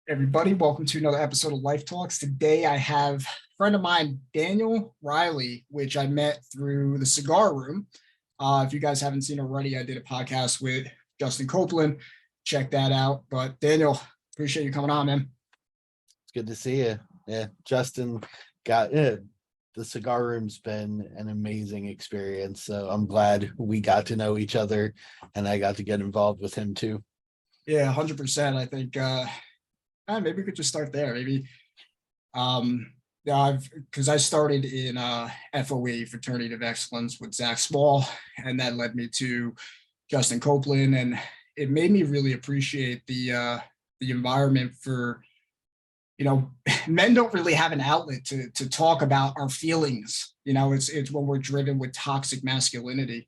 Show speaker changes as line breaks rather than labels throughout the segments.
Everybody, welcome to another episode of Life Talks. Today I have a friend of mine, Daniel Riley, which I met through the Cigar Room. If you guys haven't seen already, I did a podcast with Justin Copeland. Check that out. But Daniel, appreciate you coming on, man.
It's good to see you. Yeah, Justin got the cigar room's been an amazing experience. So I'm glad we got to know each other and I got to get involved with him too.
Yeah, 100%. I think maybe we could just start there. Maybe yeah, because I started in FOE, Fraternity of Excellence, with Zach Small, and that led me to Justin Copeland, and it made me really appreciate the environment for, men don't really have an outlet to talk about our feelings. It's when we're driven with toxic masculinity.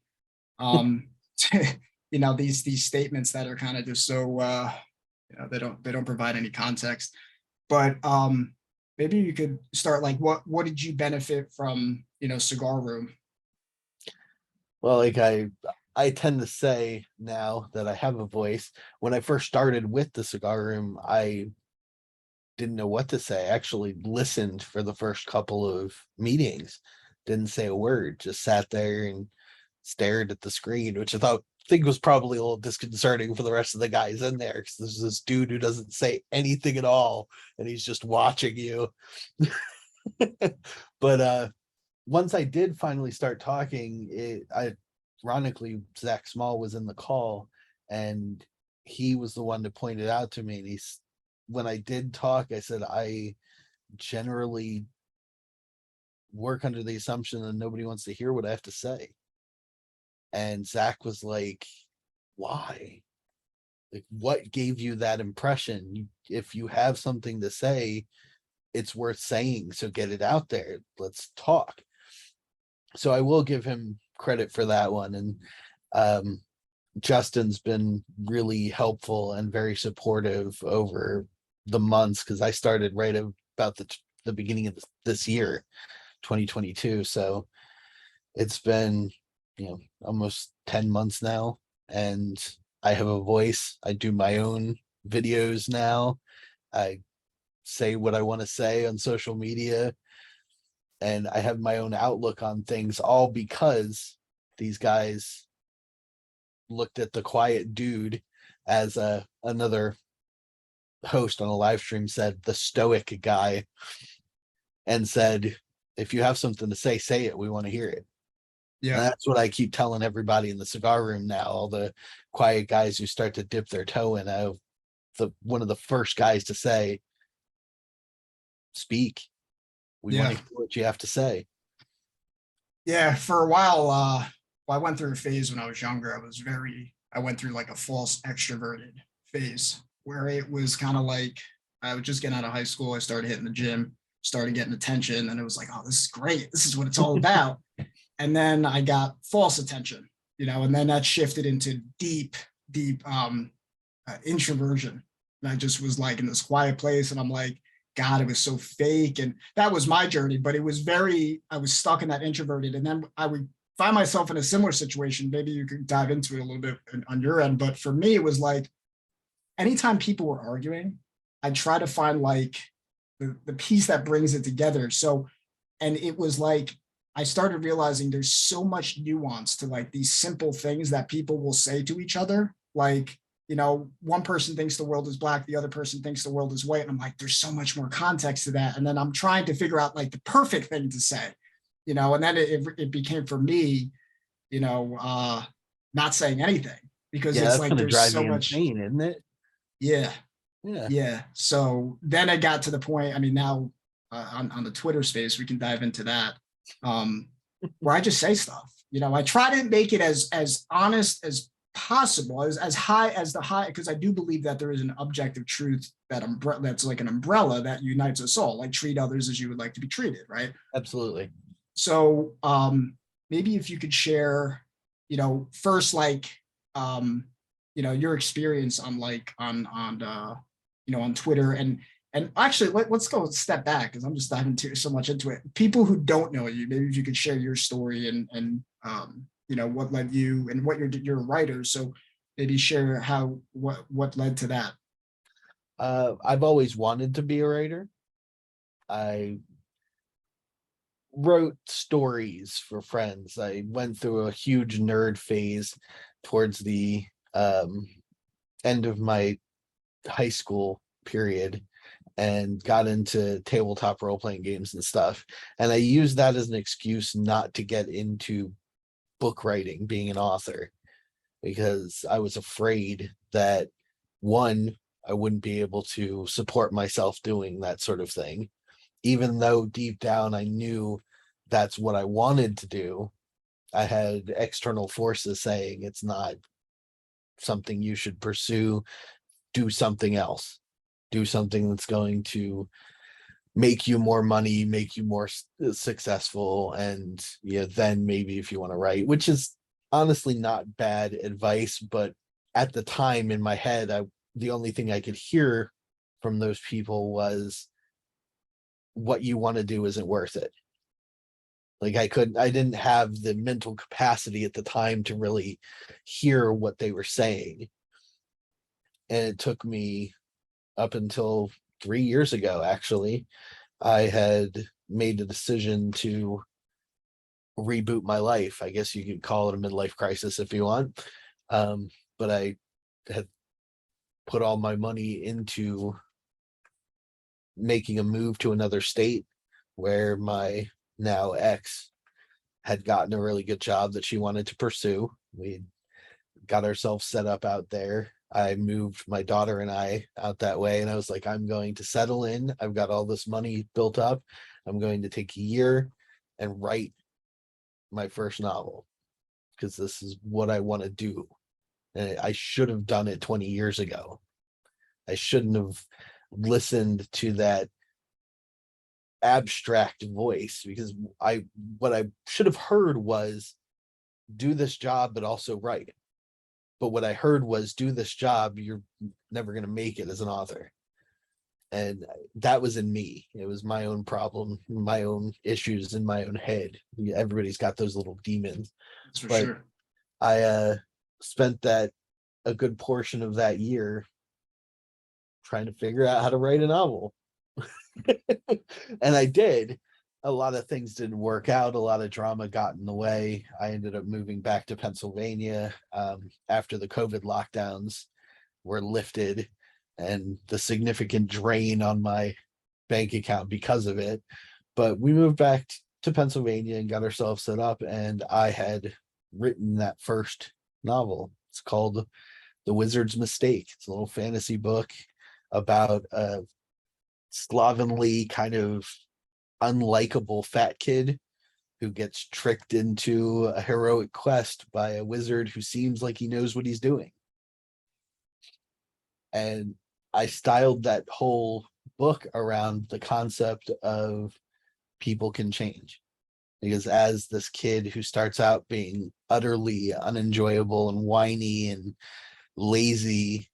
Um, these statements that are kind of just so they don't provide any context. But maybe you could start, like, what did you benefit from, Cigar Room?
Well, like I tend to say now that I have a voice. When I first started with the cigar room, I didn't know what to say. I actually listened for the first couple of meetings, didn't say a word, just sat there and stared at the screen, which think was probably a little disconcerting for the rest of the guys in there, because there's this dude who doesn't say anything at all and he's just watching you. But once I did finally start talking, ironically, Zach Small was in the call and he was the one that pointed out to me, and when I did talk, I said I generally work under the assumption that nobody wants to hear what I have to say. And Zach was like, why? Like, what gave you that impression? If you have something to say, it's worth saying. So get it out there. Let's talk. So I will give him credit for that one. And Justin's been really helpful and very supportive over the months, because I started right about the beginning of this year, 2022. So it's been almost 10 months now, and I have a voice. I do my own videos now. I say what I want to say on social media, and I have my own outlook on things, all because these guys looked at the quiet dude, as another host on a live stream said, the stoic guy, and said, if you have something to say it. We want to hear it. Yeah, and that's what I keep telling everybody in the cigar room now. All the quiet guys who start to dip their toe in, one of the first guys to say, speak. We want to hear what you have to say.
Yeah, for a while, I went through a phase when I was younger. I went through like a false extroverted phase, where it was kind of like I was just getting out of high school. I started hitting the gym, started getting attention, and it was like, oh, this is great. This is what it's all about. And then I got false attention, and then that shifted into deep introversion. And I just was like in this quiet place, and I'm like, God, it was so fake. And that was my journey, but I was stuck in that introverted. And then I would find myself in a similar situation. Maybe you could dive into it a little bit on your end. But for me, it was like, anytime people were arguing, I try to find like the piece that brings it together. So, and it was like, I started realizing there's so much nuance to like these simple things that people will say to each other. Like, one person thinks the world is black, the other person thinks the world is white. And I'm like, there's so much more context to that. And then I'm trying to figure out like the perfect thing to say, and then it became for me, not saying anything, because it's like, there's so much,
insane, isn't it?
Yeah. Yeah. So then I got to the point, I mean, now on the Twitter space, we can dive into that, where I just say stuff. I try to make it as honest as possible, as high as because I do believe that there is an objective truth that's like an umbrella that unites us all, like treat others as you would like to be treated, right?
Absolutely.
So maybe if you could share, first, like, your experience on on Twitter, and actually, let's go a step back, because I'm just diving so much into it. People who don't know you, maybe if you could share your story and what led you, and what you're a writer. So maybe share what led to that.
I've always wanted to be a writer. I wrote stories for friends. I went through a huge nerd phase towards the um, end of my high school period and got into tabletop role playing games and stuff. And I used that as an excuse not to get into book writing, being an author, because I was afraid that one, I wouldn't be able to support myself doing that sort of thing, even though deep down I knew that's what I wanted to do. I had external forces saying it's not something you should pursue. Do something else. Do something that's going to make you more money, make you more successful, and then maybe if you want to write, which is honestly not bad advice, but at the time in my head, the only thing I could hear from those people was what you want to do isn't worth it. Like I didn't have the mental capacity at the time to really hear what they were saying. And it took me up until 3 years ago, actually, I had made a decision to reboot my life. I guess you could call it a midlife crisis if you want. But I had put all my money into making a move to another state where my now ex had gotten a really good job that she wanted to pursue. We got ourselves set up out there. I moved my daughter and I out that way, and I was like, I'm going to settle in. I've got all this money built up. I'm going to take a year and write my first novel because this is what I want to do. And I should have done it 20 years ago. I shouldn't have listened to that abstract voice, because what I should have heard was do this job but also write. But what I heard was do this job, you're never going to make it as an author. And that was in me. It was my own problem, my own issues in my own head. Everybody's got those little demons.
That's for
But
sure.
I spent a good portion of that year trying to figure out how to write a novel. And I did. A lot of things didn't work out. A lot of drama got in the way. I ended up moving back to Pennsylvania after the COVID lockdowns were lifted and the significant drain on my bank account because of it. But we moved back to Pennsylvania and got ourselves set up. And I had written that first novel. It's called The Wizard's Mistake. It's a little fantasy book about a slovenly, kind of unlikable fat kid who gets tricked into a heroic quest by a wizard who seems like he knows what he's doing. And I styled that whole book around the concept of people can change. Because as this kid who starts out being utterly unenjoyable and whiny and lazy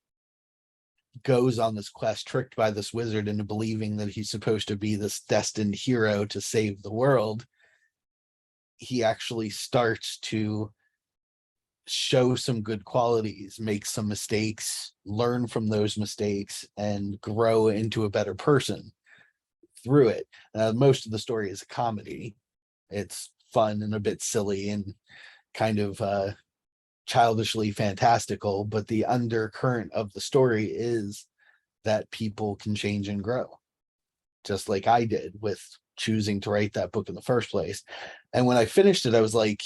goes on this quest, tricked by this wizard into believing that he's supposed to be this destined hero to save the world, he actually starts to show some good qualities, make some mistakes, learn from those mistakes, and grow into a better person through it. Most of the story is a comedy. It's fun and a bit silly and kind of childishly fantastical, but the undercurrent of the story is that people can change and grow, just like I did with choosing to write that book in the first place. And when I finished it, I was like,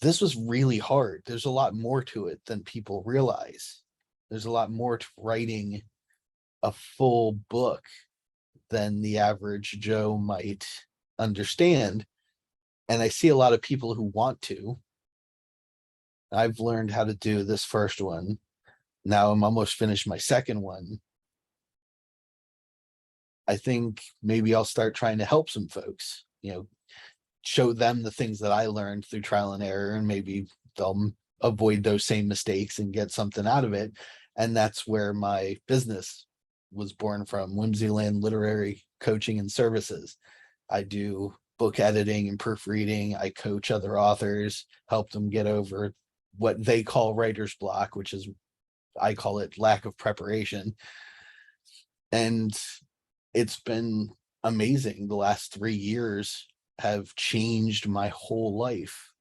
this was really hard. There's a lot more to it than people realize. There's a lot more to writing a full book than the average Joe might understand. And I see a lot of people who want to. I've learned how to do this first one. Now I'm almost finished my second one. I think maybe I'll start trying to help some folks, show them the things that I learned through trial and error, and maybe they'll avoid those same mistakes and get something out of it. And that's where my business was born from, Whimsyland Literary Coaching and Services. I do book editing and proofreading. I coach other authors, help them get over what they call writer's block, which is, I call it lack of preparation. And it's been amazing. The last 3 years have changed my whole life.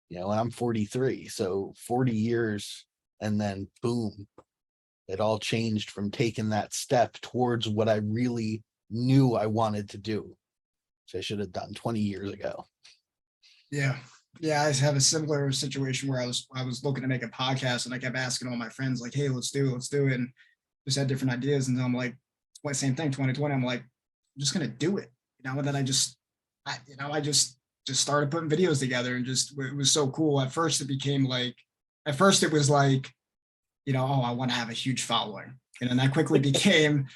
And I'm 43, so 40 years, and then boom, it all changed from taking that step towards what I really knew I wanted to do, which I should have done 20 years ago.
Yeah. Yeah, I have a similar situation where I was looking to make a podcast, and I kept asking all my friends, like, hey, let's do it. And just had different ideas. And I'm like, well, same thing, 2020. I'm like, I'm just gonna do it. And then I just started putting videos together, and just it was so cool. At first it was like, oh, I want to have a huge following. And then that quickly became,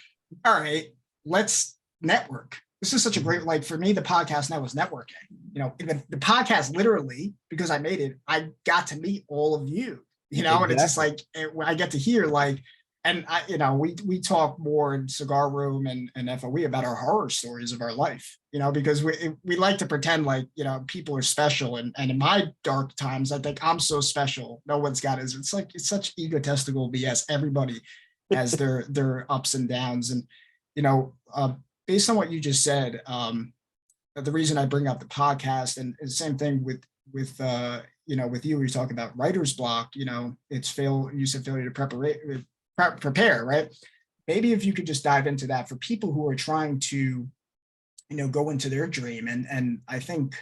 all right, let's network. This is such a great, like, for me, the podcast now was networking. The podcast, literally, because I made it, I got to meet all of you, and it's just like, I get to hear, like, and we talk more in Cigar Room and FOE about our horror stories of our life, because we like to pretend like, people are special. And in my dark times, I think I'm so special. No one's got it. It's such egotistical BS. Everybody has their ups and downs. And, based on what you just said, the reason I bring up the podcast, and the same thing with with you, we talk about writer's block, it's you said failure to prepare, right? Maybe if you could just dive into that for people who are trying to, go into their dream. And I think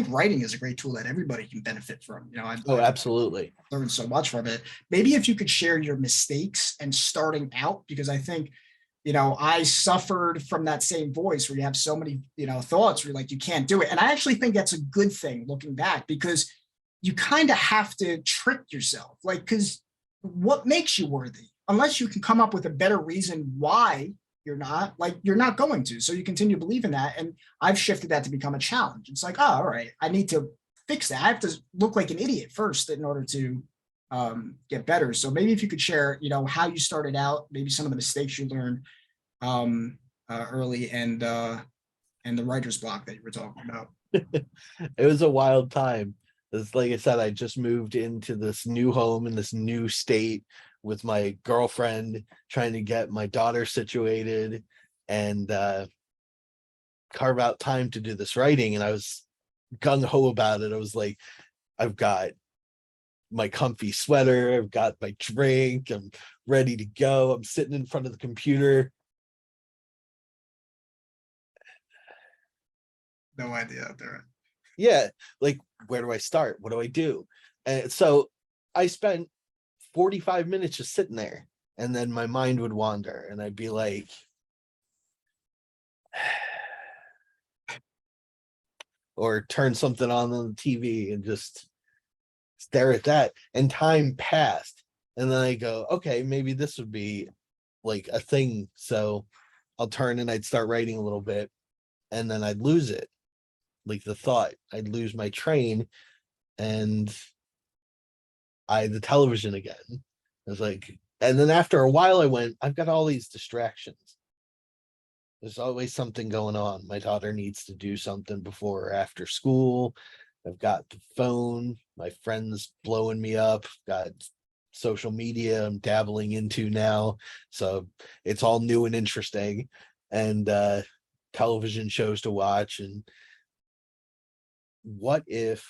writing is a great tool that everybody can benefit from.
Absolutely.
Learned so much from it. Maybe if you could share your mistakes and starting out, because I think, I suffered from that same voice where you have so many, thoughts where you're like, you can't do it. And I actually think that's a good thing looking back, because you kind of have to trick yourself, like, because what makes you worthy? Unless you can come up with a better reason why you're not going to. So you continue to believe in that. And I've shifted that to become a challenge. It's like, oh, all right, I need to fix that. I have to look like an idiot first in order to get better. So maybe if you could share, how you started out, maybe some of the mistakes you learned early, and the writer's block that you were talking about.
It was a wild time. It's like I said, I just moved into this new home in this new state with my girlfriend, trying to get my daughter situated and carve out time to do this writing. And I was gung-ho about it. I was like, I've got my comfy sweater, I've got my drink, I'm ready to go. I'm sitting in front of the computer.
No idea out there.
Yeah, like, where do I start? What do I do? And so I spent 45 minutes just sitting there, and then my mind would wander, and I'd be like, or turn something on the TV and just stare at that. And time passed, and then I go, okay, maybe this would be like a thing. So I'll turn and I'd start writing a little bit, and then I'd lose it, like the thought. I'd lose my train, and the television again. I was like, and then after a while I went, I've got all these distractions. There's always something going on. My daughter needs to do something before or after school. I've got the phone, my friends blowing me up, got social media I'm dabbling into now. So it's all new and interesting, and television shows to watch. And what if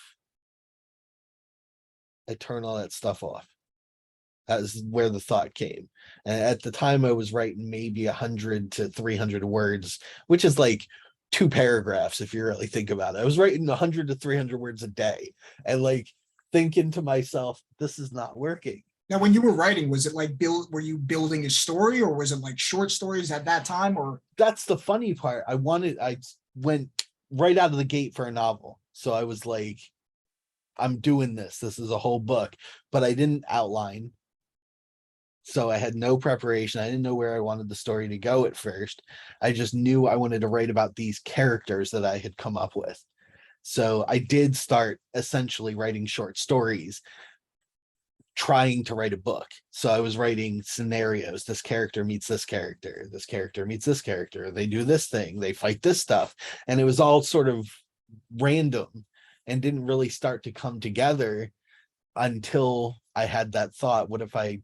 I turn all that stuff off? That's where the thought came. And at the time I was writing maybe 100 to 300 words, which is like 2 paragraphs if you really think about it. I was writing 100 to 300 words a day, and like thinking to myself, this is not working.
Now, when you were writing, was it like were you building a story, or was it like short stories at that time? Or
That's the funny part. I went right out of the gate for a novel. So I was like, I'm doing this. This is a whole book, but I didn't outline. So I had no preparation. I didn't know where I wanted the story to go at first. I just knew I wanted to write about these characters that I had come up with. So I did start essentially writing short stories, trying to write a book. So I was writing scenarios. This character meets this character. This character meets this character. They do this thing. They fight this stuff. And it was all sort of random and didn't really start to come together until I had that thought, what if I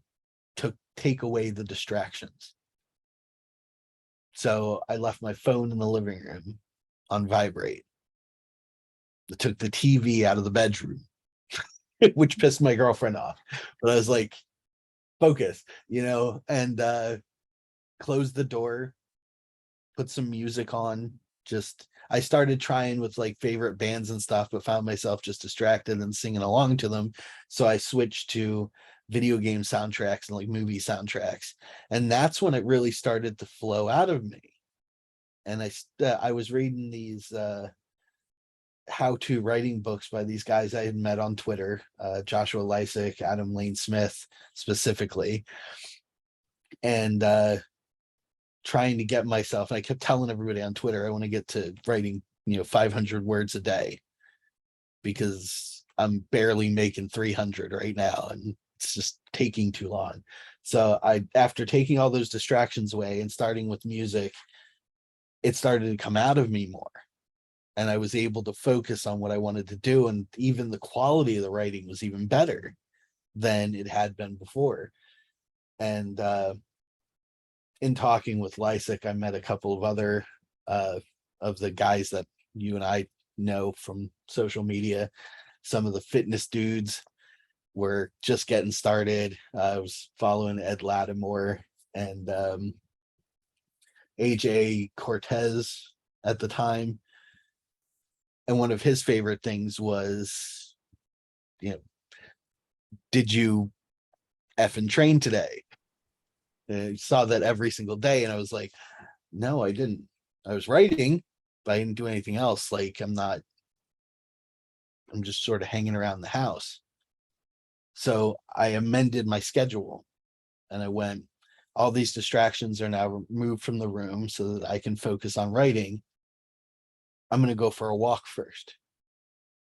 take away the distractions? So I left my phone in the living room on vibrate. I took the TV out of the bedroom, which pissed my girlfriend off. But I was like, focus, and closed the door, put some music on. Just I started trying with like favorite bands and stuff, but found myself just distracted and singing along to them. So I switched to video game soundtracks and like movie soundtracks. And that's when it really started to flow out of me. And I was reading these how-to writing books by these guys I had met on Twitter, Joshua Lysick, Adam Lane Smith specifically, and trying to get myself, and I kept telling everybody on Twitter, I want to get to writing, 500 words a day, because I'm barely making 300 right now, and it's just taking too long. So after taking all those distractions away and starting with music, it started to come out of me more. And I was able to focus on what I wanted to do. And even the quality of the writing was even better than it had been before. And in talking with Lysick, I met a couple of other of the guys that you and I know from social media. Some of the fitness dudes were just getting started. I was following Ed Lattimore and AJ Cortez at the time. And one of his favorite things was, did you effing train today? And I saw that every single day. And I was like, no, I didn't. I was writing, but I didn't do anything else. Like, I'm just sort of hanging around the house. So I amended my schedule and I went, all these distractions are now removed from the room so that I can focus on writing. I'm going to go for a walk first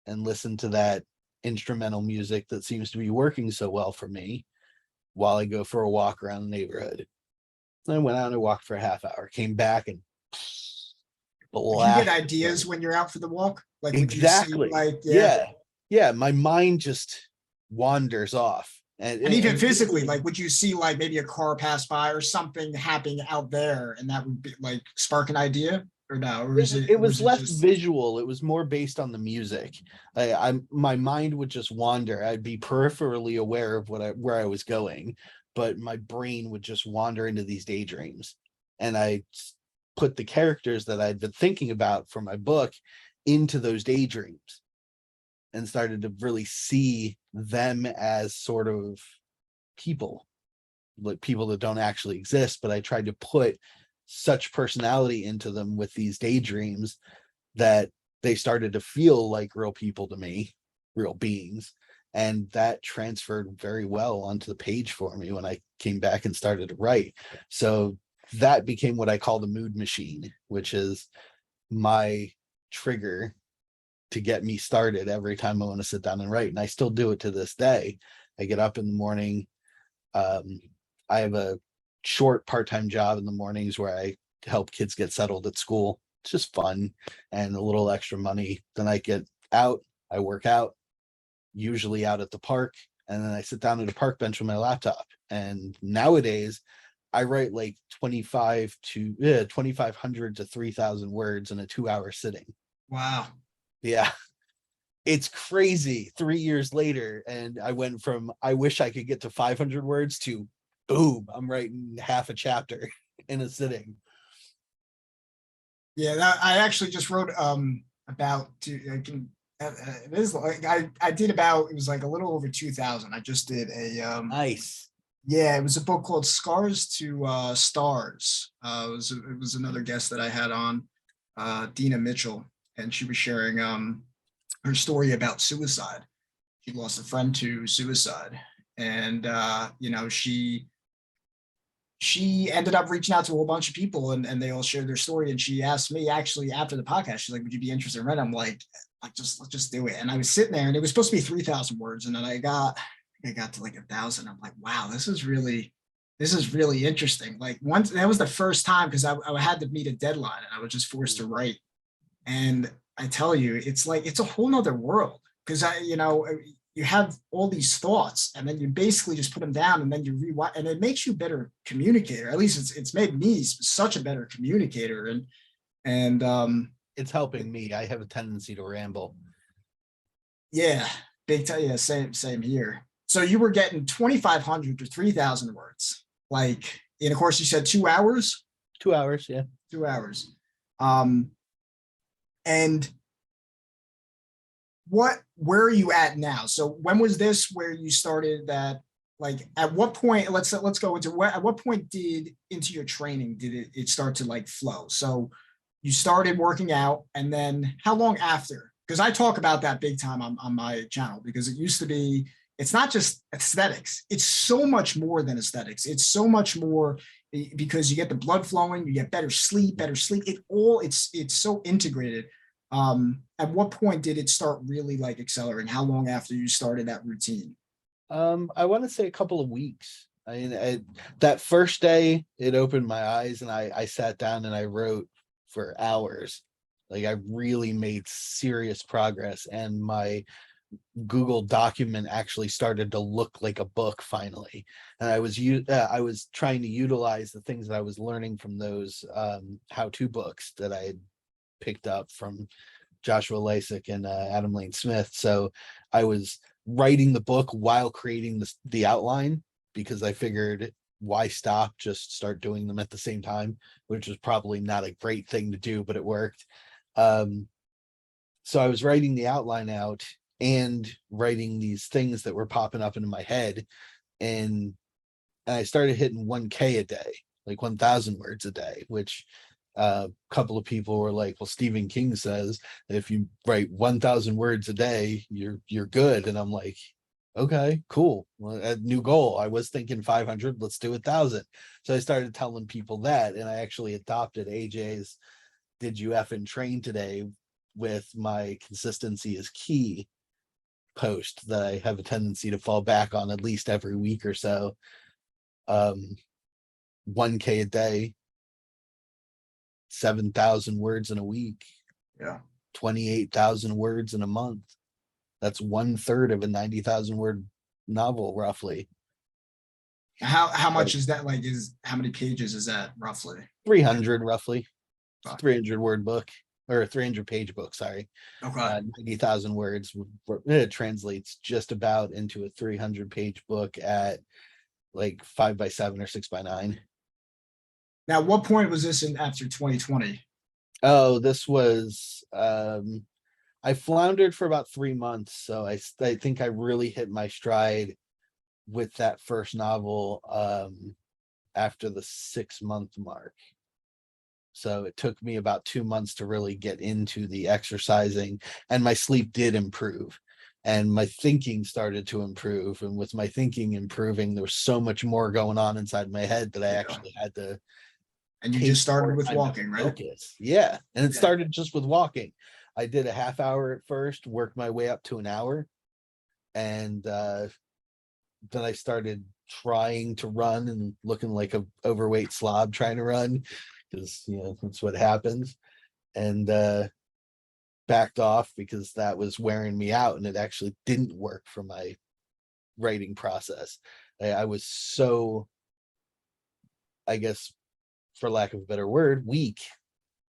and listen to that instrumental music that seems to be working so well for me while I go for a walk around the neighborhood. And I went out and walked for a half hour, came back and
Do you get ideas when you're out for the walk? Like, would you see,
exactly.
like,
Yeah. My mind just wanders off.
And even physically, like, would you see like maybe a car pass by or something happening out there, and that would be like spark an idea, or no? Or is it?
It was
was it
less
just
visual. It was more based on the music. My mind would just wander. I'd be peripherally aware of where I was going, but my brain would just wander into these daydreams. And I put the characters that I'd been thinking about for my book into those daydreams and started to really see them as sort of people, like people that don't actually exist, but I tried to put such personality into them with these daydreams that they started to feel like real people to me, real beings. And that transferred very well onto the page for me when I came back and started to write. So that became what I call the mood machine, which is my trigger to get me started every time I want to sit down and write. And I still do it to this day. I get up in the morning. I have a short part-time job in the mornings where I help kids get settled at school. It's just fun and a little extra money. Then I get out, I work out, usually out at the park, and then I sit down at a park bench with my laptop. And nowadays I write like 2,500 to 3,000 words in a 2-hour sitting.
wow?
Yeah. It's crazy. 3 years later, and I went from I wish I could get to 500 words to boom, I'm writing half a chapter in a sitting.
Yeah, I actually just wrote about it is like I did about, it was like a little over 2,000. I just did a
Nice.
yeah, it was a book called Scars to Stars. It was another guest that I had on, Dina Mitchell, and she was sharing her story about suicide. She lost a friend to suicide, and she ended up reaching out to a whole bunch of people, and they all shared their story. And she asked me actually after the podcast, she's like, would you be interested in writing? I'm like, let's just do it. And I was sitting there and it was supposed to be 3,000 words. And then I got to like 1,000. I'm like, wow, this is really interesting. Like, once that was the first time, because I had to meet a deadline and I was just forced to write. And I tell you, it's like, it's a whole nother world. Because you have all these thoughts and then you basically just put them down and then you rewind, and it makes you a better communicator. At least it's made me such a better communicator. And
It's helping me. I have a tendency to ramble.
yeah, big time. Yeah, same here. So you were getting 2,500 to 3,000 words. Like, and of course you said 2 hours.
2 hours, yeah.
2 hours. And where are you at now? So when was this where you started that? Like, at what point, let's go into at what point into your training did it start to like flow? So you started working out, and then how long after? Because I talk about that big time on my channel, because it used to be, it's not just aesthetics. It's so much more than aesthetics. It's so much more, because you get the blood flowing, you get better sleep. It's so integrated. At what point did it start really like accelerating? How long after you started that routine?
I want to say a couple of weeks. That first day, it opened my eyes, and I sat down and I wrote for hours. Like, I really made serious progress, and my Google document actually started to look like a book finally. And I was trying to utilize the things that I was learning from those how-to books that I had picked up from Joshua Lysick and Adam Lane Smith. So I was writing the book while creating the outline, because I figured, why stop, just start doing them at the same time, which was probably not a great thing to do, but it worked. So I was writing the outline out and writing these things that were popping up into my head, and I started hitting 1K a day, like 1,000 words a day, which a couple of people were like, well, Stephen King says that if you write 1,000 words a day, you're good. And I'm like, okay, cool. Well, a new goal. I was thinking 500, let's do 1,000. So I started telling people that, and I actually adopted AJ's "Did you effing train today?" with my "consistency is key" post that I have a tendency to fall back on at least every week or so. 1K a day, 7,000 words in a week,
Yeah.
28,000 words in a month. That's 1/3 of a 90,000 word novel, roughly.
How much is that? Like, how many pages is that roughly?
300, roughly.
Fuck.
300 word book, or a 300 page book, sorry.
Okay.
90,000 words. It translates just about into a 300 page book at like 5x7 or 6x9.
Now, what point was this in after 2020?
Oh, this was I floundered for about 3 months, so I think I really hit my stride with that first novel after the 6-month mark. So it took me about 2 months to really get into the exercising, and my sleep did improve, and my thinking started to improve. And with my thinking improving, there was so much more going on inside my head that I actually had to
And you
take
just started
more
with
time to
walking, right?
focus. Yeah. And it
Yeah.
started just with walking. I did a half hour at first, worked my way up to an hour. And then I started trying to run and looking like a overweight slob trying to run, because that's what happens. And backed off because that was wearing me out, and it actually didn't work for my writing process. I was so, I guess, for lack of a better word, weak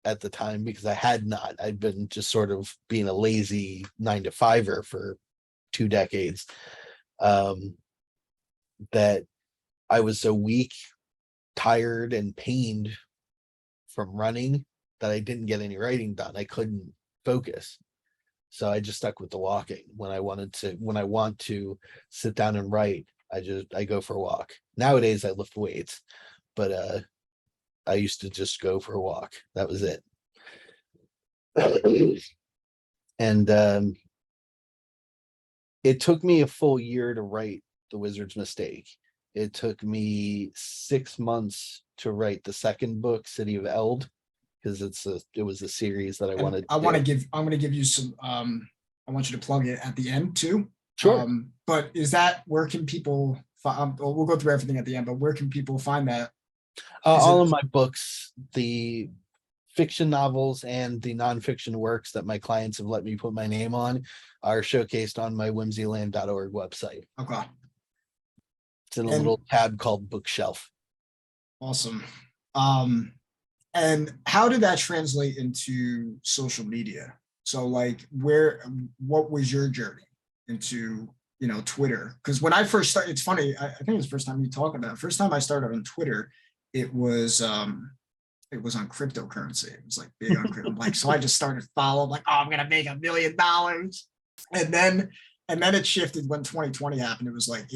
at the time, because I'd been just sort of being a lazy 9-to-5er for 2 decades, that I was so weak, tired, and pained from running that I didn't get any writing done. I couldn't focus. So I just stuck with the walking. When I want to sit down and write, I go for a walk. Nowadays I lift weights, but I used to just go for a walk. That was it. And it took me a full year to write The Wizard's Mistake. It took me 6 months to write the second book, City of Eld, because it was a series that I wanted to
I'm
do.
going to give you some, I want you to plug it at the end too.
Sure.
But is that, where can people we'll go through everything at the end, but where can people find that?
All of my books, the fiction novels and the nonfiction works that my clients have let me put my name on are showcased on my whimsyland.org website.
Okay.
It's in a
And
little tab called bookshelf.
awesome. And how did that translate into social media? So like what was your journey into, Twitter? Because when I first started, it's funny, I think it was the first time you talked about it. First time I started on Twitter, it was on cryptocurrency. It was like big on crypto. Like, so I just started following, like, oh, I'm gonna make $1 million. And then it shifted when 2020 happened. It was like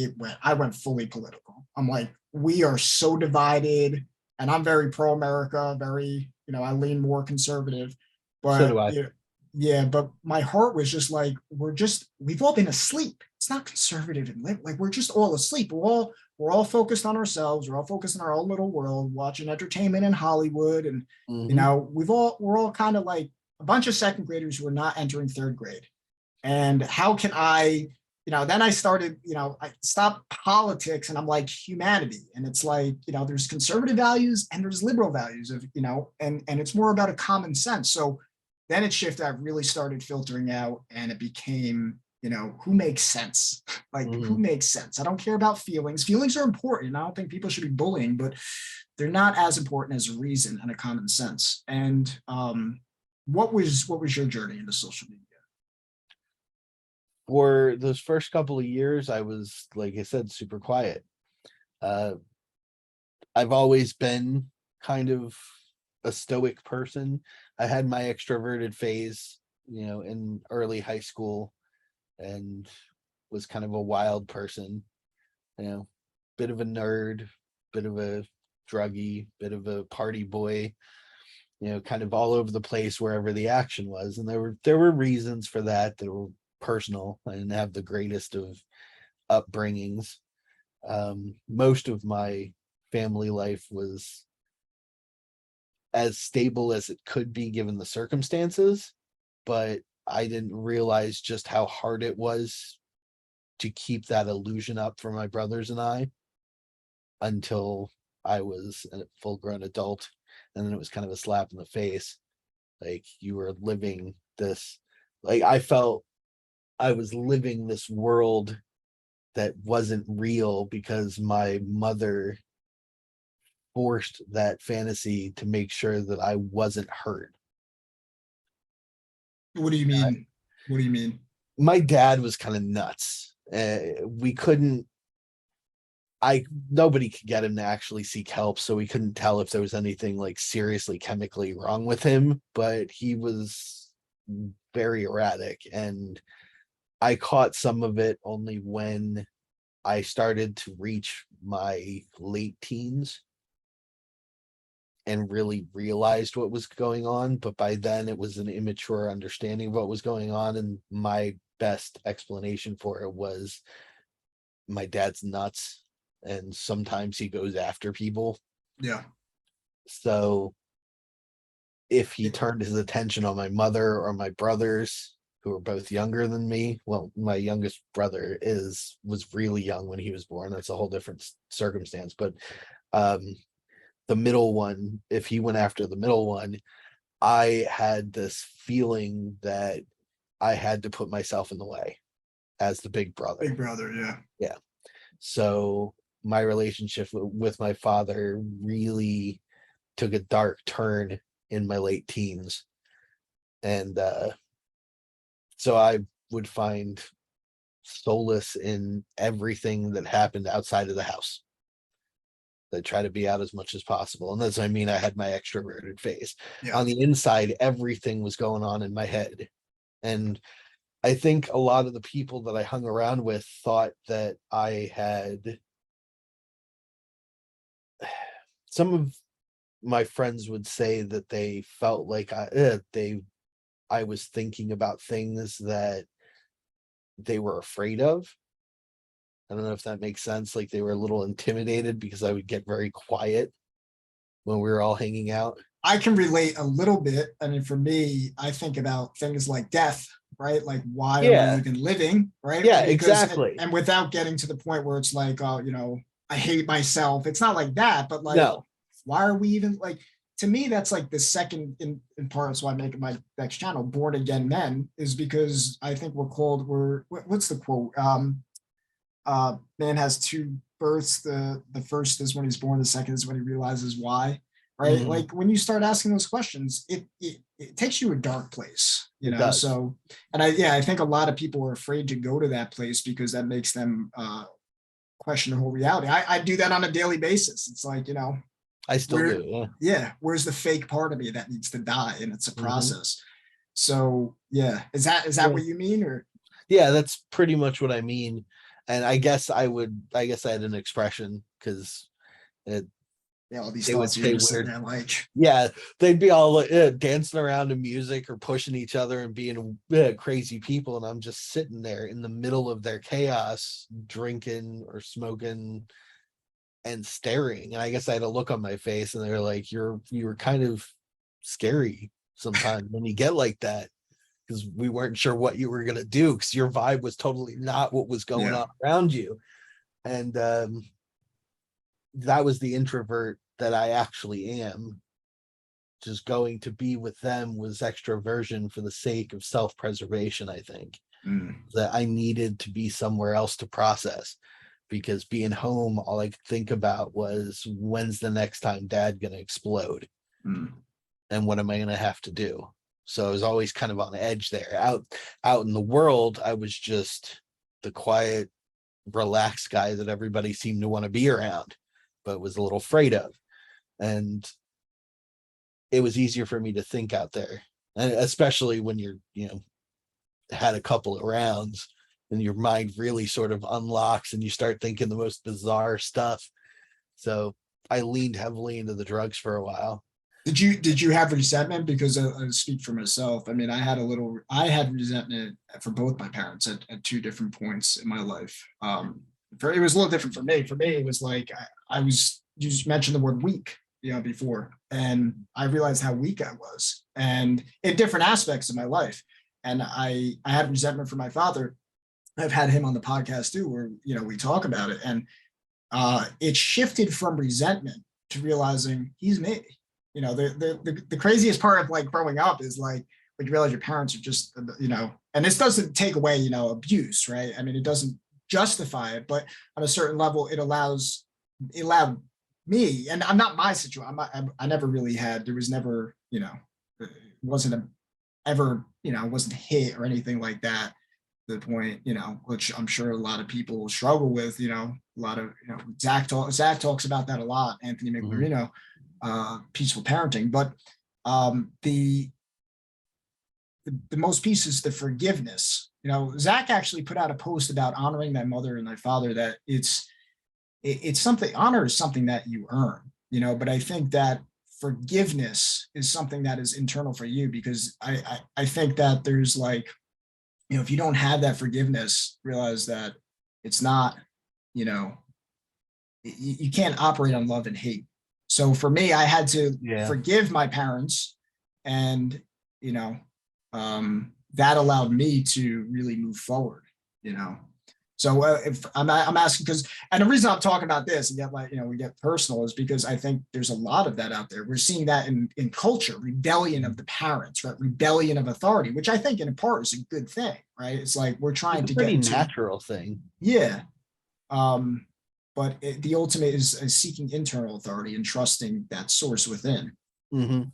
I went fully political. I'm like, we are so divided, and I'm very pro-America, very, I lean more conservative.
So do
But
I.
yeah, but my heart was just like, we've all been asleep. It's not conservative and like we're just all asleep. We're all focused on ourselves. We're all focused on our own little world, watching entertainment in Hollywood. And we're all kind of like a bunch of second graders who are not entering third grade. And how can I, then I started, I stopped politics and I'm like humanity. And it's like, there's conservative values and there's liberal values of, and it's more about a common sense. So then it shifted. I really started filtering out, and it became, who makes sense? Like, who makes sense? I don't care about feelings. Feelings are important. I don't think people should be bullying, but they're not as important as reason and a common sense. And what was your journey into social media?
For those first couple of years, I was, like I said, super quiet. I've always been kind of a stoic person. I had my extroverted phase, in early high school, and was kind of a wild person, bit of a nerd, bit of a druggie, bit of a party boy, kind of all over the place wherever the action was. And there were reasons for that were personal. I didn't have the greatest of upbringings. Most of my family life was as stable as it could be given the circumstances, but I didn't realize just how hard it was to keep that illusion up for my brothers and I until I was a full grown adult. And then it was kind of a slap in the face. Like, you were living this, like, I felt I was living this world that wasn't real because my mother forced that fantasy to make sure that I wasn't hurt.
What do you mean? What do you mean?
My dad was kind of nuts. We couldn't, nobody could get him to actually seek help, so we couldn't tell if there was anything like seriously chemically wrong with him, but he was very erratic. And I caught some of it only when I started to reach my late teens and really realized what was going on. But by then it was an immature understanding of what was going on. And my best explanation for it was, my dad's nuts, and sometimes he goes after people.
Yeah.
So if he turned his attention on my mother or my brothers, who were both younger than me, well, my youngest brother was really young when he was born. That's a whole different circumstance. But the middle one, if he went after the middle one, I had this feeling that I had to put myself in the way as the big brother.
Big brother, yeah.
Yeah. So my relationship with my father really took a dark turn in my late teens. And so I would find solace in everything that happened outside of the house. I try to be out as much as possible. And that's what I mean. I had my extroverted phase.
Yeah.
On the inside, everything was going on in my head. And I think a lot of the people that I hung around with thought that I had, some of my friends would say that they felt like I was thinking about things that they were afraid of. I don't know if that makes sense. Like, they were a little intimidated because I would get very quiet when we were all hanging out.
I can relate a little bit. I mean, for me, I think about things like death, right? Like, why are we even living, right?
Yeah,
Because,
exactly.
And without getting to the point where it's like, I hate myself. It's not like that, but like,
No.
why are we even like, to me, that's like the second in parts why I make my next channel, Born Again Men, is because I think what's the quote? Man has two births. The first is when he's born, the second is when he realizes why. Right.
Mhm.
Like when you start asking those questions, it takes you to a dark place,
It does.
So, and I think a lot of people are afraid to go to that place because that makes them question the whole reality. I do that on a daily basis. It's like,
I still
where,
do. Yeah.
yeah, where's the fake part of me that needs to die? And it's a
Mhm.
process. So yeah, is that
Yeah.
what you mean? Or
Yeah, that's pretty much what I mean. And I guess I had an expression because it
yeah, all these
they would
thoughts you're
say
just sitting
weird.
there like,
Yeah, they'd be all dancing around to music or pushing each other and being crazy people, and I'm just sitting there in the middle of their chaos, drinking or smoking and staring. And I guess I had a look on my face, and they're like, you were kind of scary sometimes when you get like that, because we weren't sure what you were gonna do because your vibe was totally not what was going
yeah,
on around you." And that was the introvert that I actually am. Just going to be with them was extroversion for the sake of self-preservation. I think
mm,
that I needed to be somewhere else to process, because being home, all I could think about was, when's the next time dad gonna explode
mm,
and what am I gonna have to do? So I was always kind of on edge there. Out in the world, I was just the quiet, relaxed guy that everybody seemed to want to be around, but was a little afraid of. And it was easier for me to think out there. And especially when you're had a couple of rounds and your mind really sort of unlocks and you start thinking the most bizarre stuff. So I leaned heavily into the drugs for a while.
did you have resentment? Because I speak for myself. I mean, I had resentment for both my parents at two different points in my life. It was a little different for me. For me, it was like I was, you just mentioned the word weak, before, and I realized how weak I was, and in different aspects of my life. And I had resentment for my father. I've had him on the podcast too, where we talk about it, and it shifted from resentment to realizing he's me. The craziest part of like growing up is like when you realize your parents are just, and this doesn't take away, abuse, right? I mean, it doesn't justify it, but on a certain level, it allowed me, and I'm not my situation. I never really had, there was never, it wasn't ever, wasn't hit or anything like that, the point, which I'm sure a lot of people struggle with, a lot of, Zach talks about that a lot, Anthony
Mhm.
Migliorino, peaceful parenting. But the most piece is the forgiveness. Zach actually put out a post about honoring thy mother and thy father, that it's something, honor is something that you earn, but I think that forgiveness is something that is internal for you, because I think that there's like, if you don't have that forgiveness, realize that it's not, you know, you can't operate on love and hate. So for me, I had to
Yeah.
forgive my parents, and, you know, that allowed me to really move forward, you know. So if I'm asking, because, and the reason I'm talking about this and get like, we get personal, is because I think there's a lot of that out there. We're seeing that in culture, rebellion of the parents, right? Rebellion of authority, which I think in part is a good thing, right? It's like we're
It's
trying
a
to get
pretty
into,
natural thing.
yeah. Um, but the ultimate is seeking internal authority and trusting that source within.
Hmm.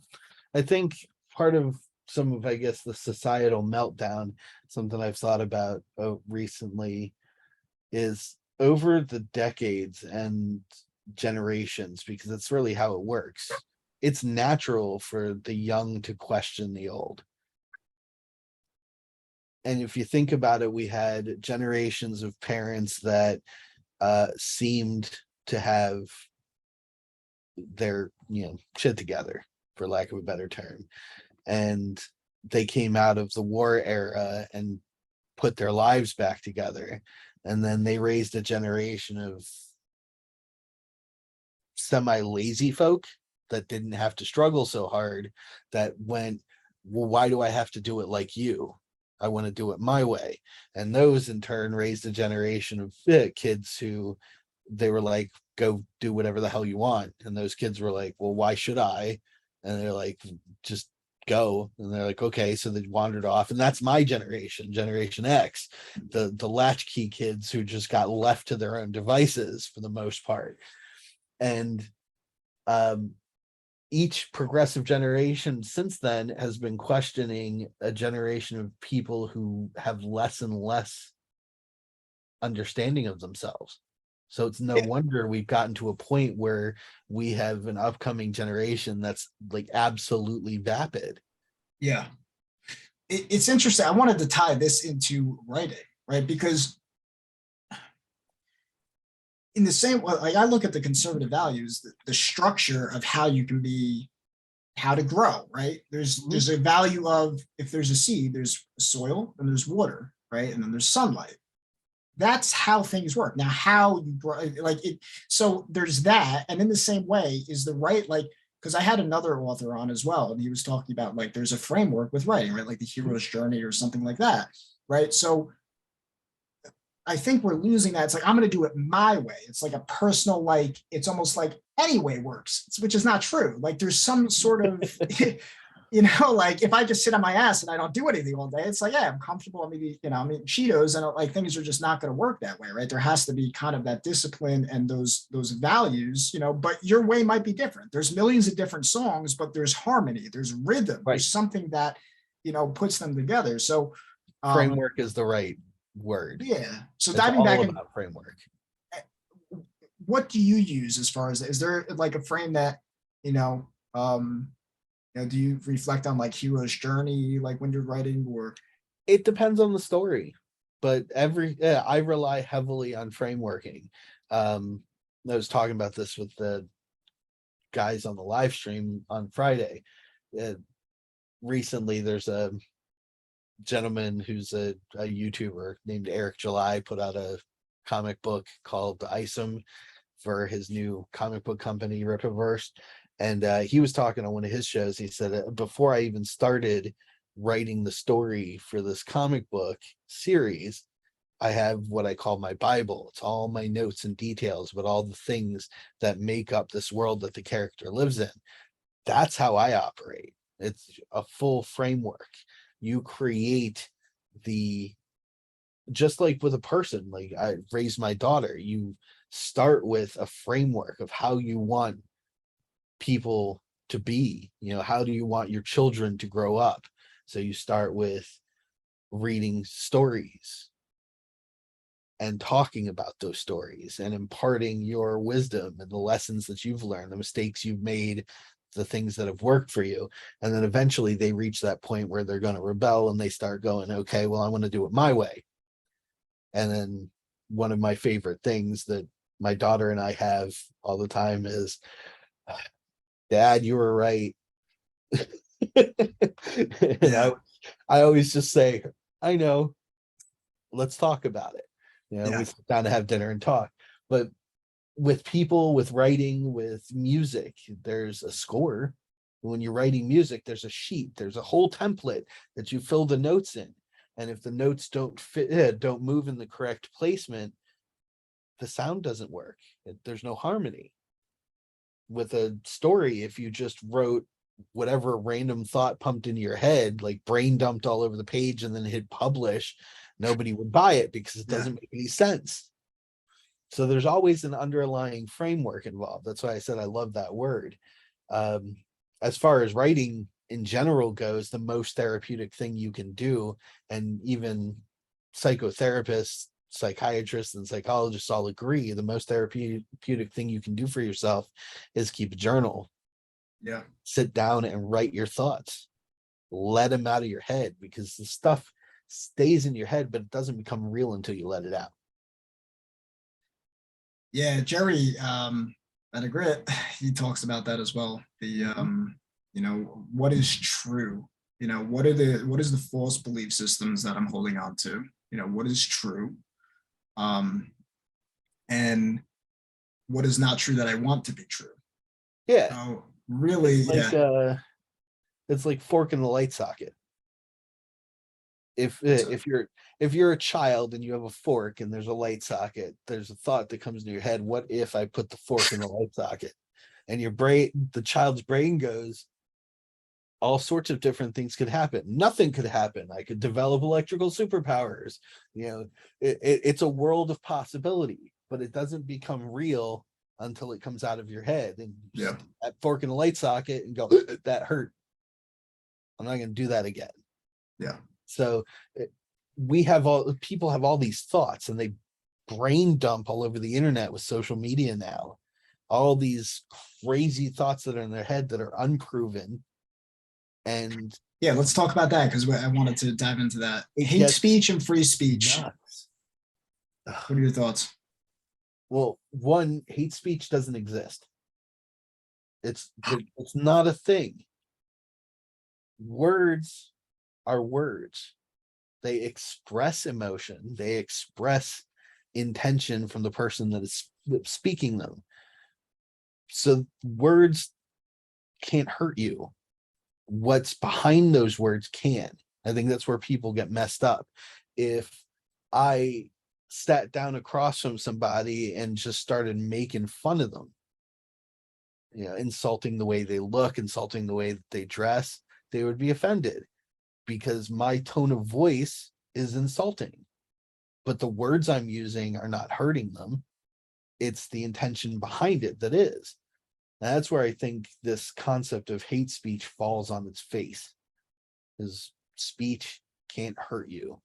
I think part of some of, I guess, the societal meltdown, something I've thought about recently, is over the decades and generations, because that's really how it works. It's natural for the young to question the old. And if you think about it, we had generations of parents that seemed to have their shit together, for lack of a better term, and they came out of the war era and put their lives back together, and then they raised a generation of semi lazy folk that didn't have to struggle so hard, that went, well, why do I have to do it like you? I want to do it my way. And those in turn raised a generation of kids who, they were like, go do whatever the hell you want. And those kids were like, well, why should I? And they're like, just go. And they're like, okay. So they wandered off. And that's my generation, Generation X, the latchkey kids who just got left to their own devices for the most part. And um, each progressive generation since then has been questioning a generation of people who have less and less understanding of themselves. So it's no wonder we've gotten to a point where we have an upcoming generation that's like absolutely vapid.
Yeah. It's interesting. I wanted to tie this into writing, right? Because in the same way, like I look at the conservative values, the structure of how you can be, how to grow, right? There's a value of, if there's a seed, there's soil and there's water, right? And then there's sunlight. That's how things work. Now, how you grow, like it, so there's that. And in the same way is the right, like, because I had another author on as well, and he was talking about like there's a framework with writing, right? Like the hero's journey or something like that, right? So I think we're losing that. It's like, I'm going to do it my way. It's like a personal, like, it's almost like any way works, which is not true. Like there's some sort of, like if I just sit on my ass and I don't do anything all day, it's like, yeah, I'm comfortable. I'm eating, I'm eating Cheetos, and like things are just not going to work that way, right? There has to be kind of that discipline and those values, but your way might be different. There's millions of different songs, but there's harmony, there's rhythm,
Right.
there's something that, puts them together. So
framework is the right word.
Yeah. So
it's
diving
all
back
about framework.
What do you use as far as, is there like a frame that, do you reflect on like hero's journey, like when you're writing, or?
It depends on the story, but I rely heavily on frameworking. I was talking about this with the guys on the live stream on Friday. Recently, there's a gentleman who's a YouTuber named Eric July put out a comic book called Isom for his new comic book company, Ripiverse. And he was talking on one of his shows. He said, before I even started writing the story for this comic book series, I have what I call my Bible. It's all my notes and details, but all the things that make up this world that the character lives in. That's how I operate. It's a full framework. You create just like with a person, like I raised my daughter, you start with a framework of how you want people to be, how do you want your children to grow up? So you start with reading stories and talking about those stories and imparting your wisdom and the lessons that you've learned, the mistakes you've made, the things that have worked for you. And then eventually they reach that point where they're going to rebel and they start going, okay, well, I want to do it my way. And then one of my favorite things that my daughter and I have all the time is, Dad, you were right.
Yeah.
I always just say, I know, let's talk about it. We sit down to have dinner and talk. But with people, with writing, with music, there's a score. When you're writing music, there's a sheet, there's a whole template that you fill the notes in. And if the notes don't fit, don't move in the correct placement, the sound doesn't work. There's no harmony. With a story, if you just wrote whatever random thought pumped into your head, like brain dumped all over the page and then hit publish, nobody would buy it because it doesn't make any sense. So there's always an underlying framework involved. That's why I said I love that word. As far as writing in general goes, the most therapeutic thing you can do, and even psychotherapists, psychiatrists, and psychologists all agree, the most therapeutic thing you can do for yourself is keep a journal.
Yeah.
Sit down and write your thoughts. Let them out of your head, because the stuff stays in your head, but it doesn't become real until you let it out.
Yeah, Jerry at a grit, he talks about that as well. The what is true? What is the false belief systems that I'm holding on to? What is true? And what is not true that I want to be true?
Yeah.
So really,
it's like fork in the light socket. If you're a child and you have a fork and there's a light socket, there's a thought that comes into your head, what if I put the fork in the light socket? And the child's brain goes, all sorts of different things could happen. Nothing could happen. I could develop electrical superpowers. It's a world of possibility, but it doesn't become real until it comes out of your head and you
Yeah.
stick that fork in a light socket and go, that hurt. I'm not going to do that again.
Yeah.
So people have all these thoughts and they brain dump all over the internet with social media now. All these crazy thoughts that are in their head that are unproven. And
Yeah, let's talk about that because I wanted to dive into that.
it
Hate
gets
speech and free speech.
nuts.
What are your thoughts?
Well, one, hate speech doesn't exist. It's not a thing. Words are words. They express emotion. They express intention from the person that is speaking them. So words can't hurt you. What's behind those words can. I think that's where people get messed up. If I sat down across from somebody and just started making fun of them, insulting the way they look, insulting the way that they dress, they would be offended because my tone of voice is insulting. But the words I'm using are not hurting them. It's the intention behind it that is. And that's where I think this concept of hate speech falls on its face. Is speech can't hurt you.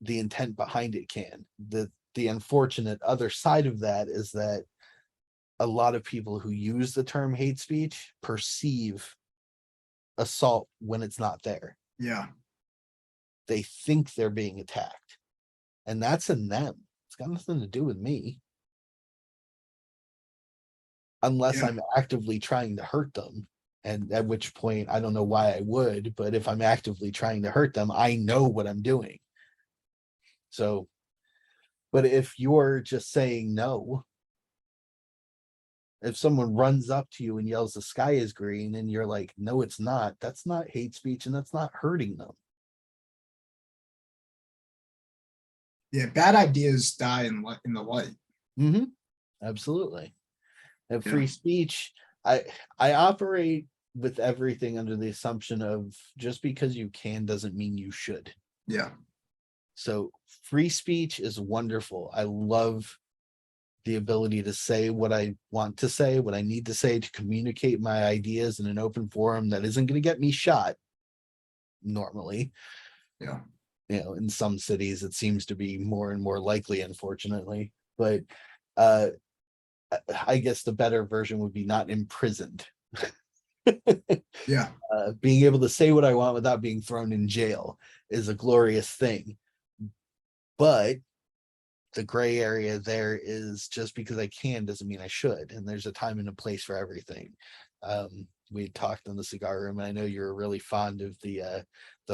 The intent behind it can. The unfortunate other side of that is that a lot of people who use the term hate speech perceive assault when it's not there.
Yeah.
They think they're being attacked. And that's in them. It's got nothing to do with me. Unless
Yeah.
I'm actively trying to hurt them. And at which point, I don't know why I would, but if I'm actively trying to hurt them, I know what I'm doing. So, but if you're just saying no, if someone runs up to you and yells, the sky is green, and you're like, no, it's not, that's not hate speech and that's not hurting them.
Yeah. Bad ideas die in the light.
Mm-hmm. Absolutely. And
Yeah.
free speech, I operate with everything under the assumption of just because you can doesn't mean you should.
Yeah.
So free speech is wonderful. I love the ability to say what I want to say, what I need to say, to communicate my ideas in an open forum that isn't going to get me shot normally.
Yeah.
In some cities it seems to be more and more likely, unfortunately. But I guess the better version would be not imprisoned.
Yeah.
Being able to say what I want without being thrown in jail is a glorious thing. But the gray area there is just because I can doesn't mean I should. And there's a time and a place for everything. We talked in the cigar room, and I know you're really fond of the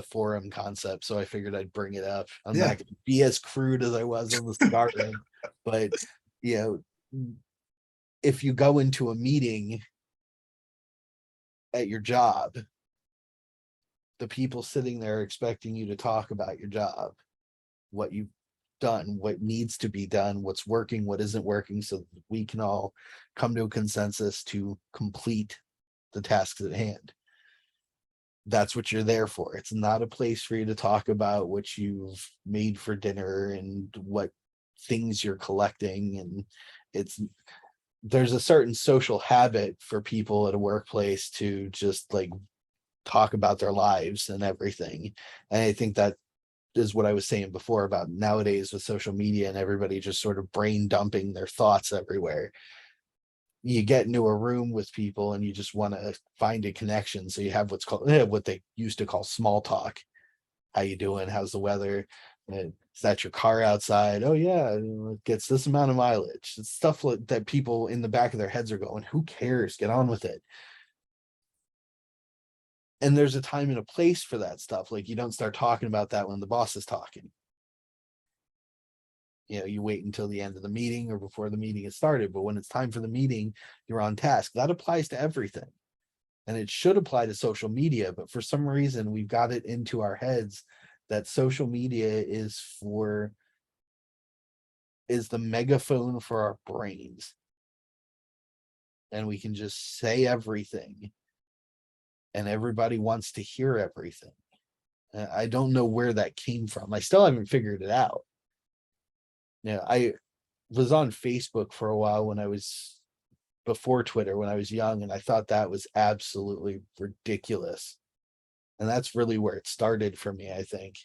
forum concept, so I figured I'd bring it up. I'm
Yeah.
not going to be as crude as I was on the cigar room, but if you go into a meeting at your job, the people sitting there expecting you to talk about your job, what you've done, what needs to be done, what's working, what isn't working, so that we can all come to a consensus to complete the tasks at hand. That's what you're there for. It's not a place for you to talk about what you've made for dinner and what things you're collecting. And there's a certain social habit for people at a workplace to just like talk about their lives and everything. And I think that is what I was saying before about nowadays with social media and everybody just sort of brain dumping their thoughts everywhere. You get into a room with people and you just want to find a connection. So you have what's called what they used to call small talk. How you doing? How's the weather? Is that your car outside? Oh yeah, it gets this amount of mileage. It's stuff like that people in the back of their heads are going, who cares? Get on with it. And there's a time and a place for that stuff. Like you don't start talking about that when the boss is talking. You wait until the end of the meeting or before the meeting is started. But when it's time for the meeting, you're on task. That applies to everything. And it should apply to social media. But for some reason, we've got it into our heads that social media is the megaphone for our brains. And we can just say everything and everybody wants to hear everything. I don't know where that came from. I still haven't figured it out. Yeah, I was on Facebook for a while when I was before Twitter, when I was young, and I thought that was absolutely ridiculous. And that's really where it started for me, I think.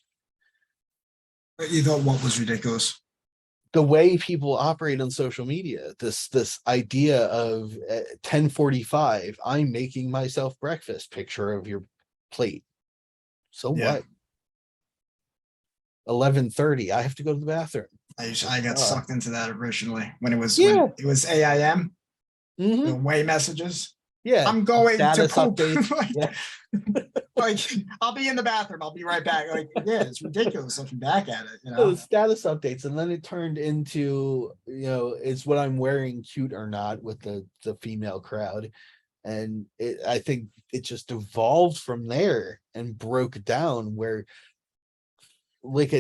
You thought what was ridiculous?
The way people operate on social media, this idea of 10:45, I'm making myself breakfast, picture of your plate. So
Yeah.
what? 11:30, I have to go to the bathroom.
I got sucked into that originally when it was
Yeah.
when it was AIM,
Mhm.
the way messages.
Yeah.
I'm going to
Status
poop.
updates.
like,
Yeah.
like, I'll be in the bathroom. I'll be right back. Like, yeah, it's ridiculous looking back at it,
The status updates, and then it turned into, is what I'm wearing cute or not with the female crowd. And I think it just evolved from there and broke down where, like,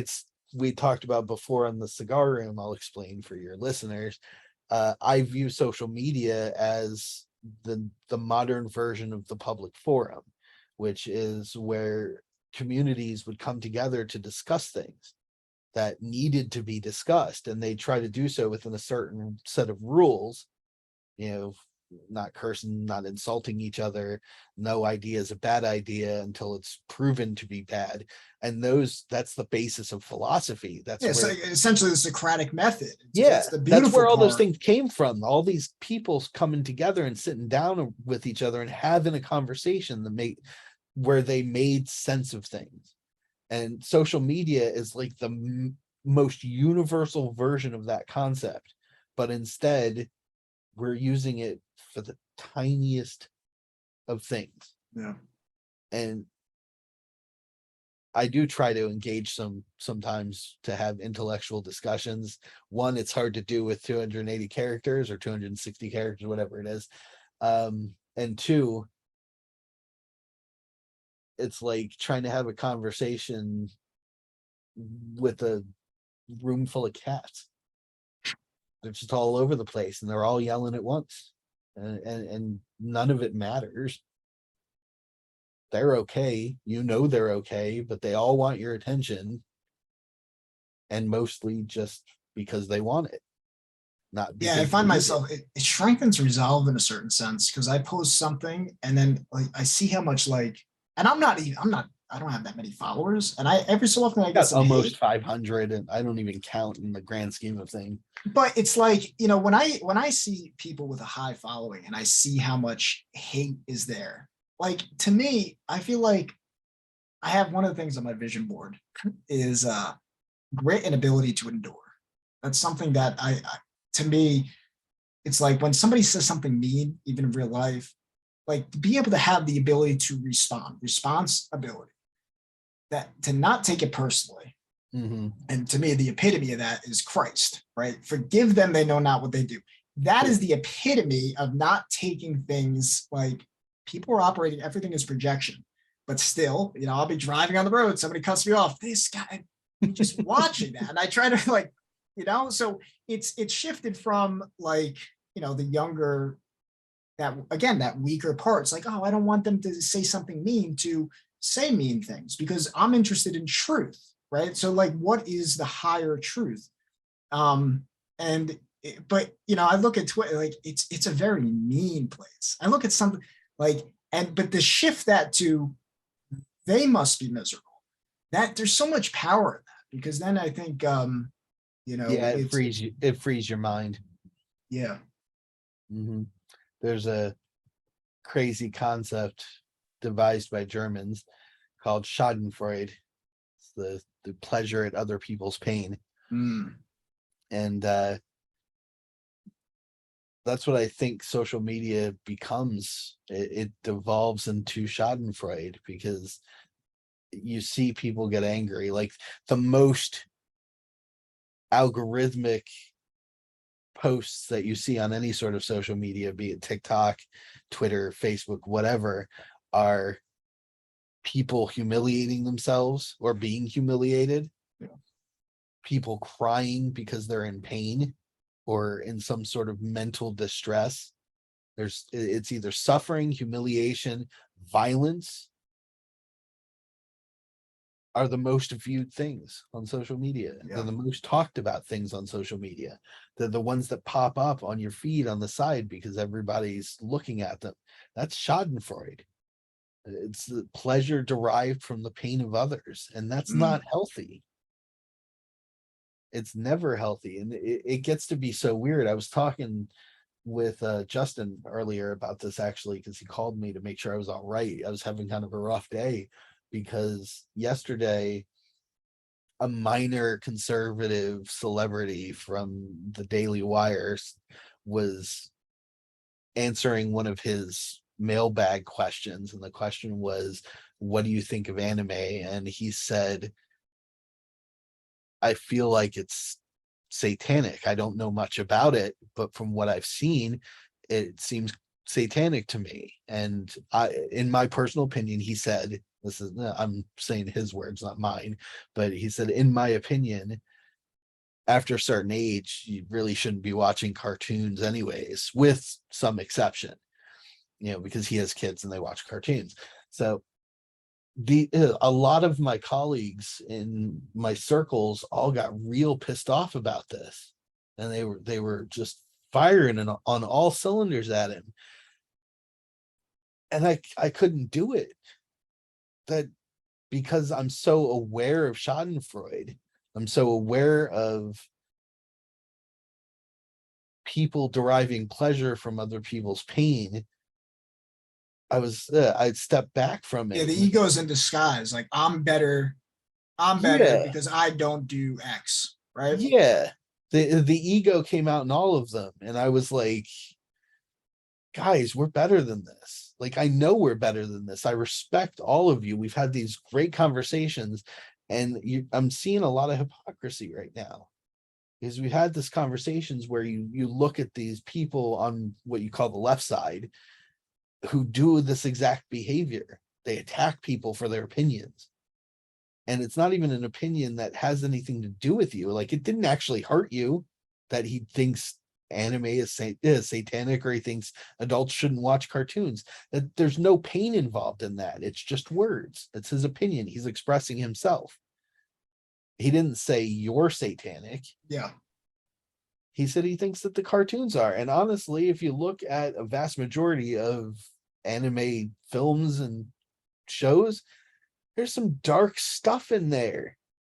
we talked about before on the cigar room. I'll explain for your listeners. I view social media as the modern version of the public forum, which is where communities would come together to discuss things that needed to be discussed, and they try to do so within a certain set of rules, not cursing, not insulting each other. No idea is a bad idea until it's proven to be bad. And that's the basis of philosophy. That's
so
where,
essentially the Socratic method.
yeah,
It's the
that's
beautiful
where all those
part.
things came from. All these people coming together and sitting down with each other and having a conversation where they made sense of things. And social media is like the most universal version of that concept, but instead we're using it for the tiniest of things.
Yeah.
And I do try to engage sometimes to have intellectual discussions. One, it's hard to do with 280 characters or 260 characters, whatever it is. And two, it's like trying to have a conversation with a room full of cats. They're just all over the place and they're all yelling at once. And none of it matters. They're okay, they're okay, but they all want your attention, and mostly just because they want it, not
Yeah, I
because
find
you need it.
myself it strengthens resolve in a certain sense because I post something and then like I see how much and I don't have that many followers, and I every so often I get
Got
some
almost
hate,
500, and I don't even count in the grand scheme of things.
but it's like when I see people with a high following and I see how much hate is there, like to me, I feel like I have one of the things on my vision board is grit and ability to endure. That's something that to me, it's like when somebody says something mean, even in real life, like to be able to have the ability to response ability, that to not take it personally.
Mm-hmm.
And to me, the epitome of that is Christ, right? Forgive them, they know not what they do. That is the epitome of not taking things like people are operating, everything is projection. But still, I'll be driving on the road, somebody cuts me off. This guy, just watching that. And I try to so it's shifted from the younger, that weaker parts, like, oh, I don't want them to say something mean, to say mean things because I'm interested in truth, right? So like, what is the higher truth? And but I look at Twitter, like it's a very mean place. I look at something but to shift that to they must be miserable, that there's so much power in that, because then I think
it frees your mind.
Yeah.
Mm-hmm. There's a crazy concept devised by Germans called Schadenfreude. It's the pleasure at other people's pain. And that's what I think social media becomes. It devolves into Schadenfreude because you see people get angry. Like the most algorithmic posts that you see on any sort of social media, be it TikTok, Twitter, Facebook, whatever, are people humiliating themselves or being humiliated.
Yeah.
People crying because they're in pain or in some sort of mental distress. It's either suffering, humiliation, violence are the most viewed things on social media.
Yeah.
They're the most talked about things on social media. They're the ones that pop up on your feed on the side because everybody's looking at them. That's Schadenfreude. It's the pleasure derived from the pain of others, and that's not healthy. It's never healthy, and it gets to be so weird. I was talking with Justin earlier about this, actually, because he called me to make sure I was all right. I was having kind of a rough day because yesterday a minor conservative celebrity from the Daily Wire was answering one of his mailbag questions, and the question was, what do you think of anime? And he said, I feel like it's satanic. I don't know much about it, but from what I've seen, it seems satanic to me. And in my personal opinion, he said, this is, I'm saying his words, not mine, but he said, in my opinion, after a certain age, you really shouldn't be watching cartoons anyways, with some exception, because he has kids and they watch cartoons. So a lot of my colleagues in my circles all got real pissed off about this, and they were just firing on all cylinders at him, and I couldn't do it, that because I'm so aware of Schadenfreude. I'm so aware of people deriving pleasure from other people's pain. I'd step back from
Yeah,
it.
the ego's in disguise. Like, I'm better
Yeah,
because I don't do X, right?
yeah. The ego came out in all of them, and I was like, guys, we're better than this. Like, I know we're better than this. I respect all of you. We've had these great conversations, and I'm seeing a lot of hypocrisy right now, because we had these conversations where you look at these people on what you call the left side who do this exact behavior. They attack people for their opinions, and it's not even an opinion that has anything to do with you. Like, it didn't actually hurt you that he thinks anime is satanic, or he thinks adults shouldn't watch cartoons. That there's no pain involved in that. It's just words. It's his opinion. He's expressing himself. He didn't say you're satanic.
Yeah.
He said he thinks that the cartoons are. And honestly, if you look at a vast majority of anime films and shows, there's some dark stuff in there.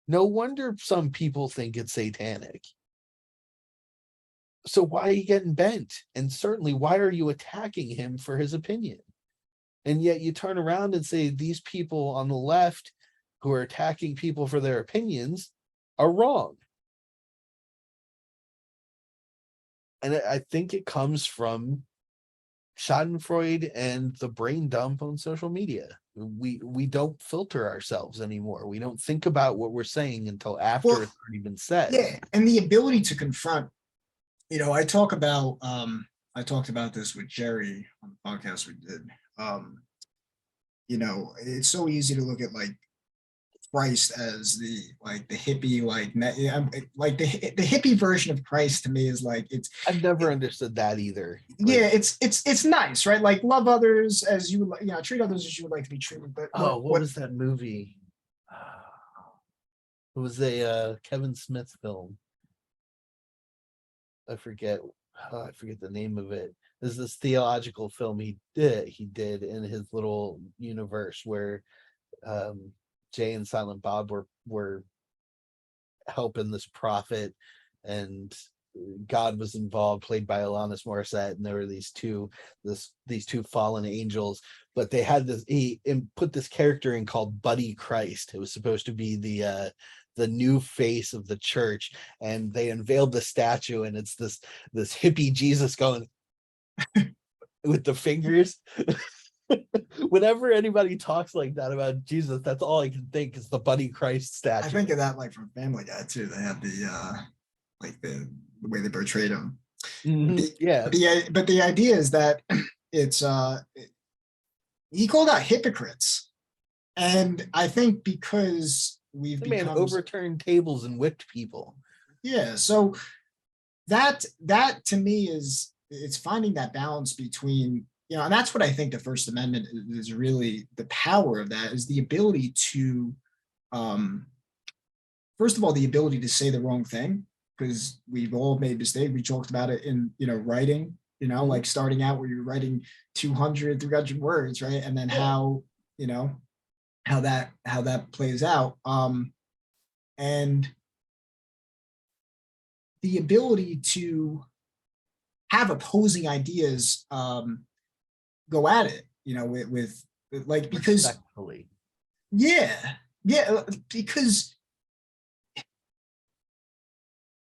No wonder some people think it's satanic. So why are you getting bent? And certainly, why are you attacking him for his opinion? And yet you turn around and say these people on the left who are attacking people for their opinions are wrong. And I think it comes from Schadenfreude and the brain dump on social media. We don't filter ourselves anymore. We don't think about what we're saying until after
Well,
it's already been said.
yeah, and the ability to confront. I talked about this with Jerry on the podcast we did. It's so easy to look at like Christ as the hippie, like the hippie version of Christ. To me, is like
I've never understood that either.
Yeah, it's nice, right? Like, love others as you would, treat others as you would like to be treated. But
what was that movie? It was a Kevin Smith film. I forget the name of it. There's this theological film he did in his little universe where Jay and Silent Bob were helping this prophet, and God was involved, played by Alanis Morissette, and there were these two fallen angels, but they had he put this character in called Buddy Christ. It was supposed to be the new face of the church, and they unveiled the statue, and it's this hippie Jesus going with the fingers. Whenever anybody talks like that about Jesus, that's all I can think is the Buddy Christ statue.
I think of that like from Family Guy too. They had the way they portrayed him.
Mm-hmm.
But the idea is that it's he called out hypocrites, and I think because we've become
overturned tables and whipped people.
Yeah, so that to me is, it's finding that balance between you know, and that's what I think the First Amendment is really the power of that is the ability to, um, first of all, the ability to say the wrong thing, because we've all made mistakes. We talked about it in, you know, writing, you know,
Mhm.
like starting out where you're writing 200, 300 words, right? And then
Yeah.
how, you know, how that plays out. And the ability to have opposing ideas go at it, you know, with like because
Respectfully.
yeah, yeah, because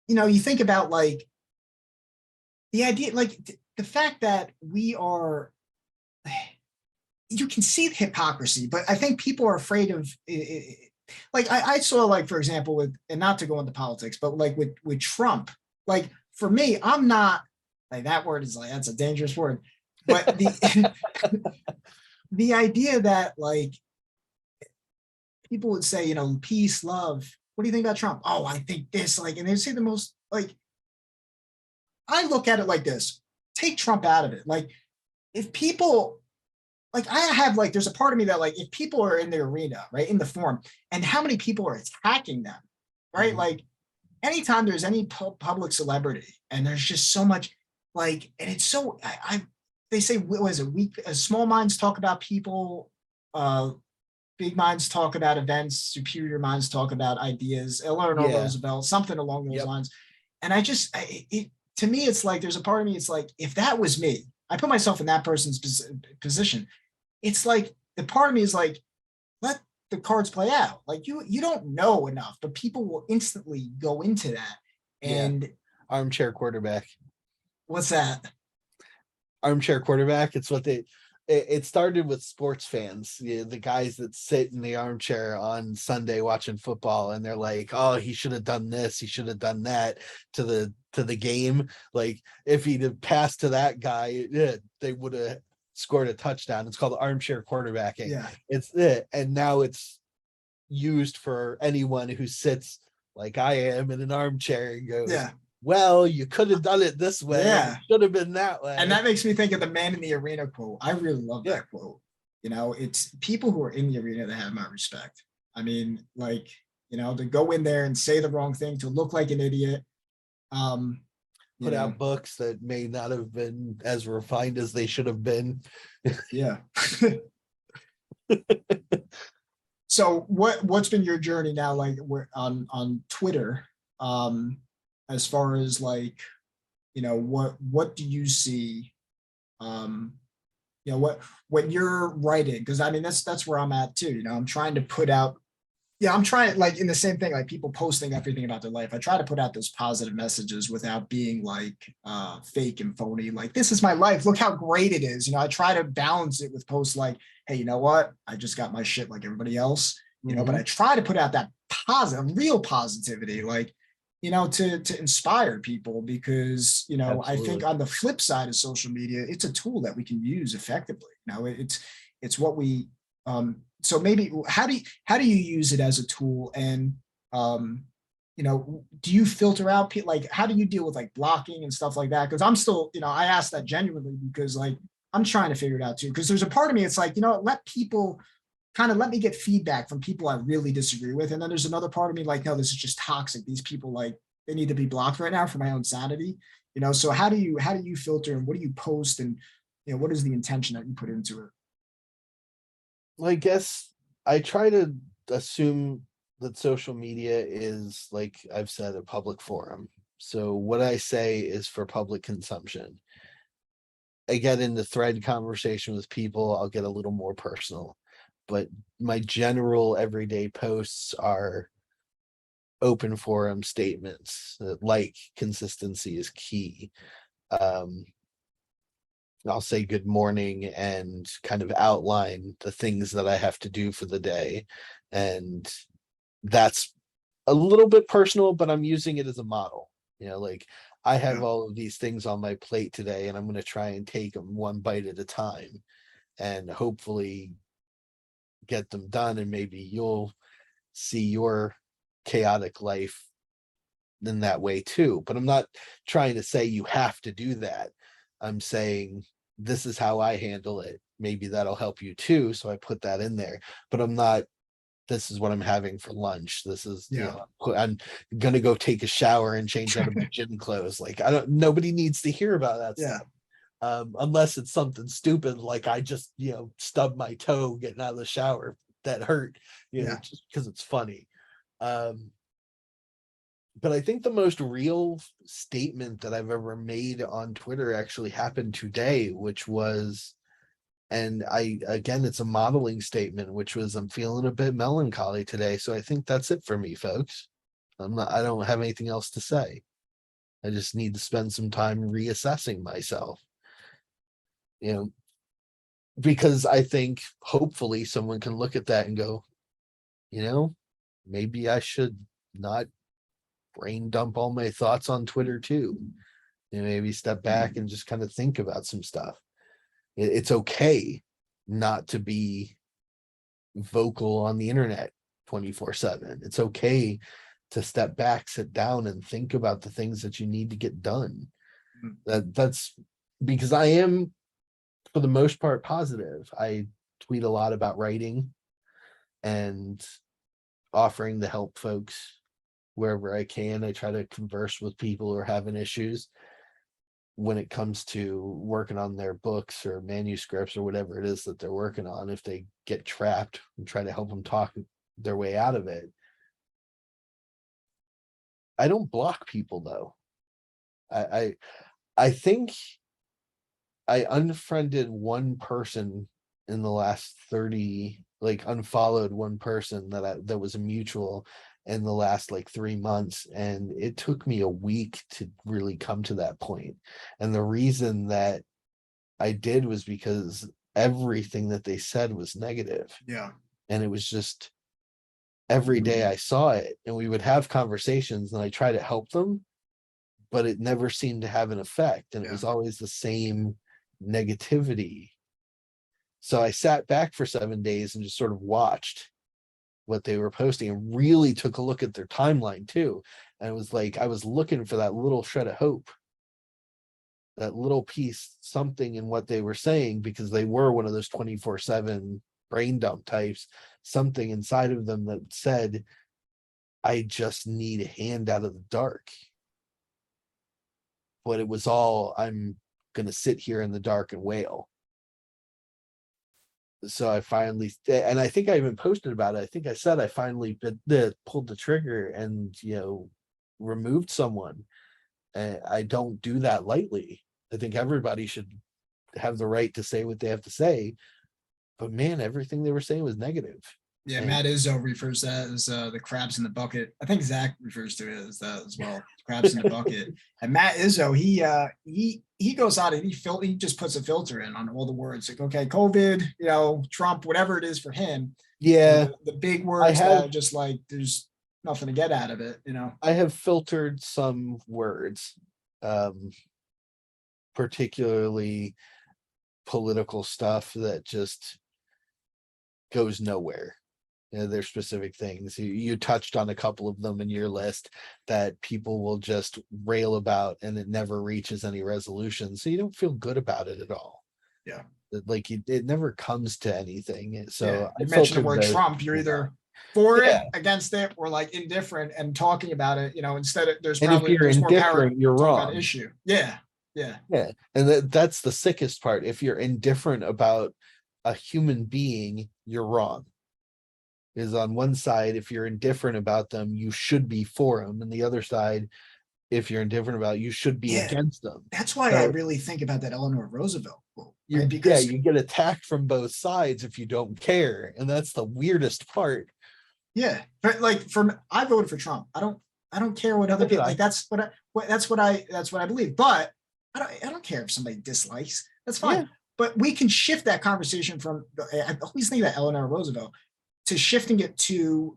you know, you think about like the idea, like the fact that we are, you can see the hypocrisy, but I think people are afraid of. Like I saw, like for example, with and not to go into politics, but like with Trump, like for me, I'm not like that word is like that's a dangerous word, but the the idea that like people would say, you know, peace, love. What do you think about Trump? Oh, I think this, like, and they say the most like I look at it like this: take Trump out of it. Like, if people like I have like there's a part of me that like if people are in the arena, right, in the forum, and how many people are attacking them, right?
Mhm.
Like anytime there's any public celebrity and there's just so much like and it's so I they say what was it weak small minds talk about people, uh big minds talk about events, superior minds talk about ideas. Eleanor
Yeah.
Roosevelt, something along those
Yep.
lines. And I just, it to me, it's like there's a part of me. It's like if that was me, I put myself in that person's position. It's like the part of me is like, let the cards play out. Like you don't know enough, but people will instantly go into that.
Yeah.
And
Armchair quarterback.
what's that?
Armchair quarterback. It's what it started with sports fans, the guys that sit in the armchair on Sunday watching football, and they're like, "Oh, he should have done this, he should have done that to the game. Like if he'd have passed to that guy, yeah, they would have scored a touchdown." It's called armchair quarterbacking.
Yeah,
It's it, and now it's used for anyone who sits like I am in an armchair and goes,
yeah,
"Well, you could have done it this way, and it
yeah.
should have been that
And
way."
that makes me think of the man in the arena quote. I really love
Yeah.
that quote. You know, it's people who are in the arena that have my respect. I mean, like, you know, to go in there and say the wrong thing, to look like an idiot. Um, you
Put
know,
out books that may not have been as refined as they should have been.
yeah. So what's been your journey now like on Twitter? Um, as far as like, you know, what do you see you know what when you're writing because I mean that's where I'm at too, you know, I'm trying to put out yeah, I'm trying like in the same thing, like people posting everything about their life. I try to put out those positive messages without being like fake and phony. Like, this is my life. Look how great it is. You know, I try to balance it with posts like, hey, you know what? I just got my shit like everybody else, you know, but
Mm-hmm.
I try to put out that positive, real positivity, like, you know, to inspire people because, you know, I think
Absolutely.
on the flip side of social media, it's a tool that we can use effectively. You know, it's what we so maybe how do you use it as a tool and um you know do you filter out people like how do you deal with like blocking and stuff like that because I'm still you know I ask that genuinely because like I'm trying to figure it out too because there's a part of me it's like you know let people kind of let me get feedback from people I really disagree with and then there's another part of me like no this is just toxic these people like they need to be blocked right now for my own sanity you know so how do you filter and what do you post and you know what is the intention that you put into it.
Well, I guess I try to assume that social media is, like I've said, a public forum. So what I say is for public consumption. I get into thread conversation with people, I'll get a little more personal. But my general everyday posts are open forum statements. Like consistency is key. Um, I'll say good morning and kind of outline the things that I have to do for the day. And that's a little bit personal, but I'm using it as a model. Like I have
Yeah.
all of these things on my plate today, and I'm going to try and take them one bite at a time and hopefully get them done. And maybe you'll see your chaotic life in that way too. But I'm not trying to say you have to do that. I'm saying this is how I handle it. Maybe that'll help you too. So I put that in there, but I'm not, this is what I'm having for lunch. This is,
Yeah.
I'm gonna go take a shower and change out of my gym clothes. Like, I don't, nobody needs to hear about that
Yeah.
stuff. Unless it's something stupid, like I just, stubbed my toe getting out of the shower. That hurt,
Yeah.
just because it's funny. But I think the most real statement that I've ever made on Twitter actually happened today, which was, and again, it's a modeling statement, which was, I'm feeling a bit melancholy today. So I think that's it for me, folks. I don't have anything else to say. I just need to spend some time reassessing myself, you know, because I think hopefully someone can look at that and go, maybe I should not brain dump all my thoughts on Twitter too. Maybe step back and just kind of think about some stuff. It's okay not to be vocal on the internet 24/7. It's okay to step back, sit down, and think about the things that you need to get done.
Mhm.
That's because I am, for the most part, positive. I tweet a lot about writing and offering to help folks wherever I can. I try to converse with people who are having issues when it comes to working on their books or manuscripts or whatever it is that they're working on. If they get trapped, and try to help them talk their way out of it. I don't block people though. I think I unfriended one person in the last 30, like unfollowed one person that was a mutual in the last like 3 months. And it took me a week to really come to that point. And the reason that I did was because everything that they said was negative.
Yeah.
And it was just every day I saw it, and we would have conversations and I try to help them, but it never seemed to have an effect. And it
Yeah.
was always the same negativity. So I sat back for 7 days and just sort of watched what they were posting and really took a look at their timeline too. And it was like, I was looking for that little shred of hope, that little piece, something in what they were saying, because they were one of those 24/7 brain dump types, something inside of them that said, I just need a hand out of the dark. But it was all, I'm going to sit here in the dark and wail. So I finally, and I think I even posted about it. I think I said I finally pulled the trigger and, removed someone. And I don't do that lightly. I think everybody should have the right to say what they have to say. But man, everything they were saying was negative.
Yeah,
And
Matt Izzo refers to that as the crabs in the bucket. I think Zach refers to it as that as well. Crabs in the bucket. And Matt Izzo, he goes out and he just puts a filter in on all the words. Like, okay, COVID, Trump, whatever it is for him.
yeah,
The big
I
words that
have
are just like there's nothing to get out of it.
I have filtered some words, particularly political stuff that just goes nowhere. There's specific things. You touched on a couple of them in your list that people will just rail about and it never reaches any resolution. So you don't feel good about it at all.
Yeah.
Like it never comes to anything. So
Yeah.
I
You mentioned the
filtered
word
those.
Trump, you're either for
Yeah.
it, against it, or like indifferent and talking about it, instead of
And if you're
there's more power
indifferent, you're
talking about
wrong.
issue. Yeah. Yeah.
Yeah. And that's the sickest part. If you're indifferent about a human being, you're wrong. Is on one side, if you're indifferent about them, you should be for them. And the other side, if you're indifferent about it, you should be
Yeah.
against them.
That's why I
So
really think about that Eleanor Roosevelt quote, right?
you
Because
you get attacked from both sides if you don't care. And that's the weirdest part.
yeah, but like I voted for Trump. I don't care what other people like. That's what I believe. But I don't care if somebody dislikes. That's fine.
Yeah.
But we can shift that conversation from. I always think about Eleanor Roosevelt to shifting it to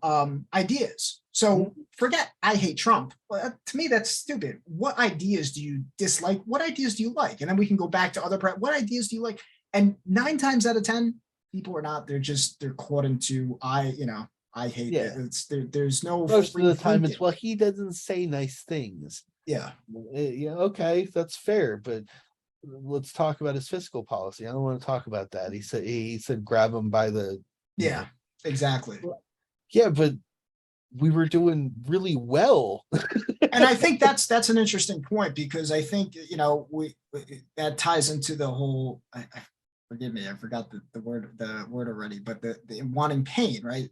ideas. So forget I hate Trump. Well, to me, that's stupid. What ideas do you dislike? What ideas do you like? And then we can go back to what ideas do you like? And 9 times out of 10, people are not. They're caught into I hate it. It's there's no
most of the time
thinking.
it's, well, he doesn't say nice things.
Yeah.
Yeah, okay, that's fair. But let's talk about his fiscal policy. I don't want to talk about that. He said grab him by the, you
Yeah,
know.
exactly.
Yeah, but we were doing really well.
And I think that's an interesting point, because I think, that ties into the whole, forgive me, I forgot the word already, but the wanting pain, right?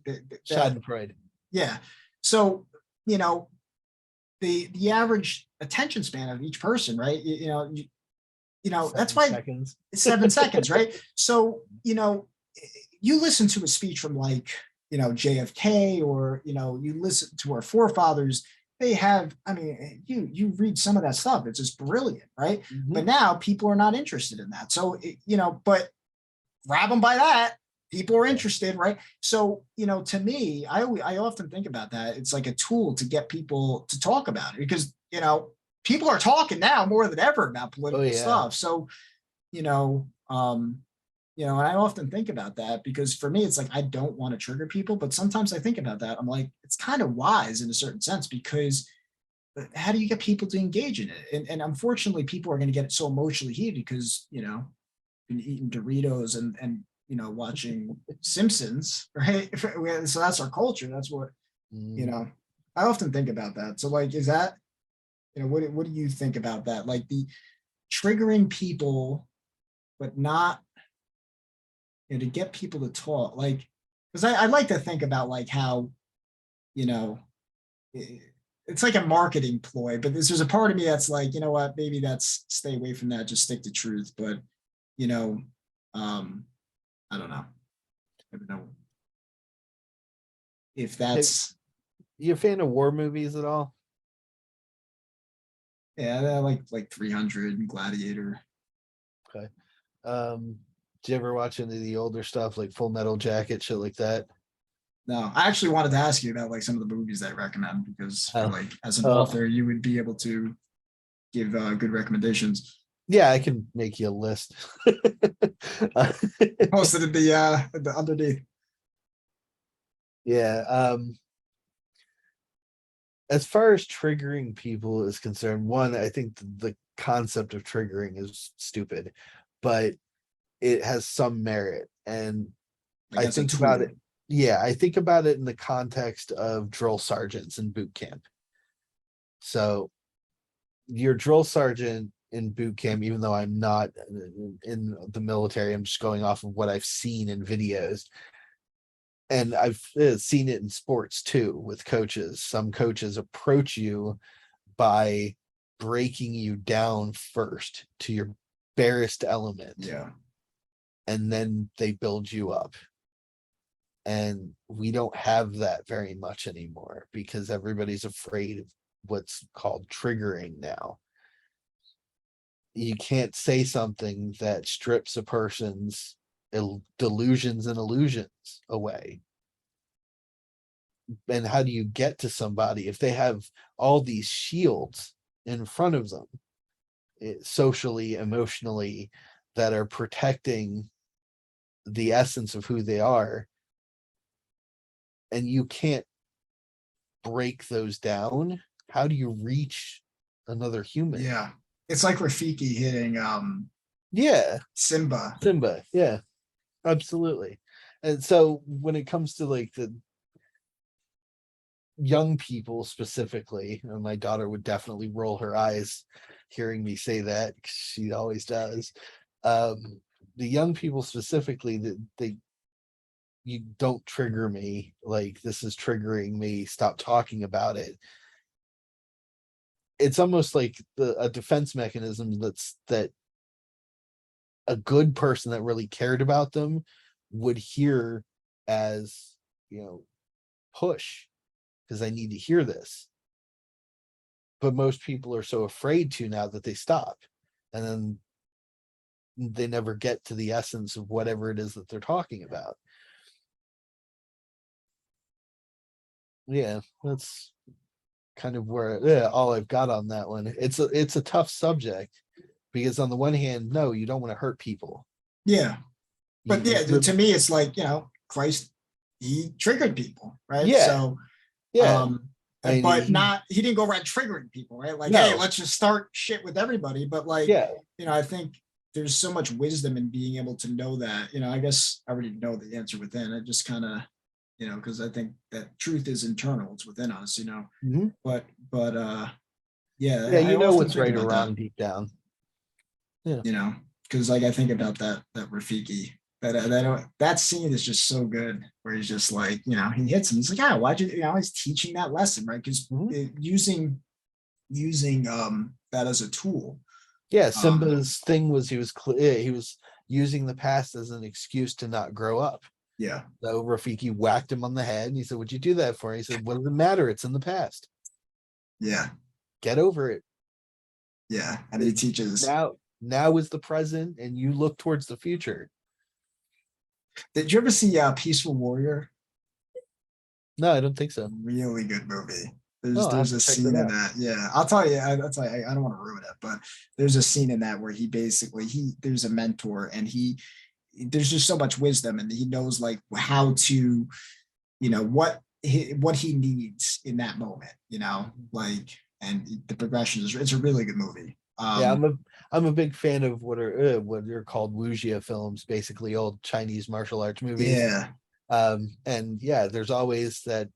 Schadenfreude.
Yeah. So, you know, the average attention span of each person, right? That's
7
why
seconds.
it's 7 seconds, right? So, you listen to a speech from, like, JFK, or, you listen to our forefathers. They have, I mean, you read some of that stuff, it's just brilliant, right? But
Mhm.
now people are not interested in that. So, but grab them by that, people are
Yeah.
interested, right? So, to me, I often think about that. It's like a tool to get people to talk about it, because, people are talking now more than ever about
Oh
political
yeah.
stuff. So, you know, um, and I often think about that, because for me, it's like, I don't want to trigger people, but sometimes I think about that. I'm like, it's kind of wise in a certain sense, because how do you get people to engage in it? And unfortunately, people are going to get so emotionally heated because, been eating Doritos and watching Simpsons, right? So that's our culture. That's what, you
Mm.
know, I often think about that. So, like, is that, what do you think about that? Like, the triggering people, but not, to get people to talk, like, because I like to think about, like, how, you know, it's like a marketing ploy, but there's a part of me that's like, you know what, maybe that's, stay away from that, just stick to truth. But, you know, um, I don't know. I don't know if
Hey,
that's,
you a fan of war movies at all?
yeah, I like 300 and Gladiator.
Okay. Do you ever watch any of the older stuff like Full Metal Jacket, shit like that?
No, I actually wanted to ask you about, like, some of the movies that I recommend, because for,
Oh,
like, as an
oh,
author, you would be able to give good recommendations.
yeah, I can make you a list. Uh,
Posted in the underneath.
yeah. As far as triggering people is concerned, one, I think the concept of triggering is stupid, but it has some merit. And
Like,
I
as a
think about
tool.
it, yeah, I think about it in the context of drill sergeants in boot camp. So your drill sergeant in boot camp, even though I'm not in the military, I'm just going off of what I've seen in videos. And I've seen it in sports too with coaches. Some coaches approach you by breaking you down first to your barest element,
Yeah.
and then they build you up. And we don't have that very much anymore because everybody's afraid of what's called triggering now. You can't say something that strips a person's delusions and illusions away. And how do you get to somebody if they have all these shields in front of them, socially, emotionally, that are protecting the essence of who they are, and you can't break those down? How do you reach another human?
Yeah. It's like Rafiki hitting
Yeah,
Simba.
Simba. Yeah, absolutely. And so when it comes to like the young people specifically, and my daughter would definitely roll her eyes hearing me say that, 'cause she always does. The young people specifically, that they you don't trigger me, like this is triggering me, stop talking about it. It's almost like a defense mechanism that a good person that really cared about them would hear as, you know, push, because I need to hear this. But most people are so afraid to now that they stop, and then they never get to the essence of whatever it is that they're talking about. Yeah, that's kind of where, yeah, all I've got on that one. It's a tough subject because on the one hand, no, you don't want to hurt people.
Yeah. But
You
yeah,
really,
to me, it's like, Christ, he triggered people, right?
yeah,
So,
yeah,
um,
I
but
mean,
not, he didn't go around triggering people, right? Like, hey,
no,
let's just start shit with everybody. But like,
yeah,
I think there's so much wisdom in being able to know that, I guess I already know the answer within. I just kind of, because I think that truth is internal, it's within us,
mhm.
but yeah,
Yeah,
I
you know
often
what's
think
right or
about that,
wrong deep down. Yeah.
you know, because like I think about that Rafiki. That scene is just so good where he's just like, he hits him. He's like, ah, why'd you, he's teaching that lesson, right? Because
Mhm.
using that as a tool.
Yeah,
Um,
Simba's thing was he was using the past as an excuse to not grow up.
yeah,
So Rafiki whacked him on the head and he said, "What'd you do that for?" He said, "What does it matter? It's in the past.
yeah,
Get over it.
yeah. And he teaches.
Now is the present, and you look towards the future."
Did you ever see Peaceful Warrior?
No, I don't think so.
Really good movie.
Oh, I'll have
There's
to
a
check that
scene in
out.
that. Yeah, I'll tell you. I'll tell you. I don't want to ruin it, but there's a scene in that where he basically there's a mentor and there's just so much wisdom and he knows like how to what he needs in that moment. Like and the progression is it's a really good movie.
Yeah, I'm a big fan of what are called wuxia films, basically old Chinese martial arts movies.
Yeah,
And yeah, there's always that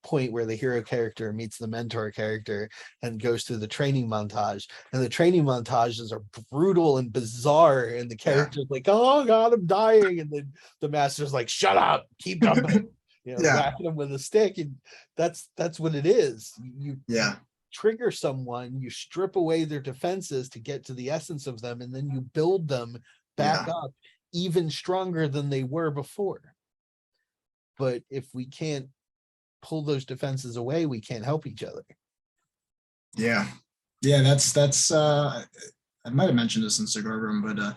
point where the hero character meets the mentor character and goes through the training montage, and the training montages are brutal and bizarre, and the
yeah,
character's like, "Oh god, I'm dying," and then the master's like, "Shut up, keep jumping,"
yeah,
whacking him with a stick. And that's what it is. You
yeah,
trigger someone, you strip away their defenses to get to the essence of them, and then you build them back
yeah,
up even stronger than they were before. But if we can't pull those defenses away, we can't help each other.
yeah, yeah. That's I might have mentioned this in Cigar Room, but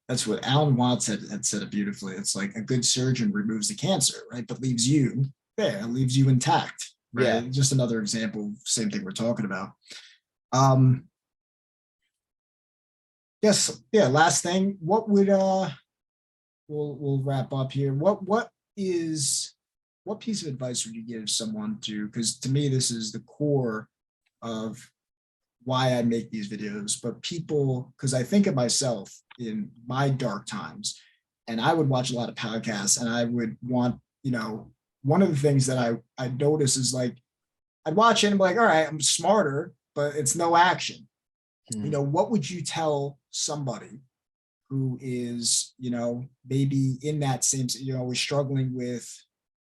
that's what Alan Watts had said it beautifully. It's like a good surgeon removes the cancer, right? But leaves you there, leaves you intact,
Yeah.
right? Just another example, same thing we're talking about. Um, yes, yeah, last thing. What would we'll wrap up here. What piece of advice would you give someone to, because to me this is the core of why I make these videos, but people, because I think of myself in my dark times, and I would watch a lot of podcasts, and I would want, one of the things that I notice is like I'd watch it and be like, all right, I'm smarter, but it's no action.
Hmm.
What would you tell somebody who is, maybe in that same, was struggling with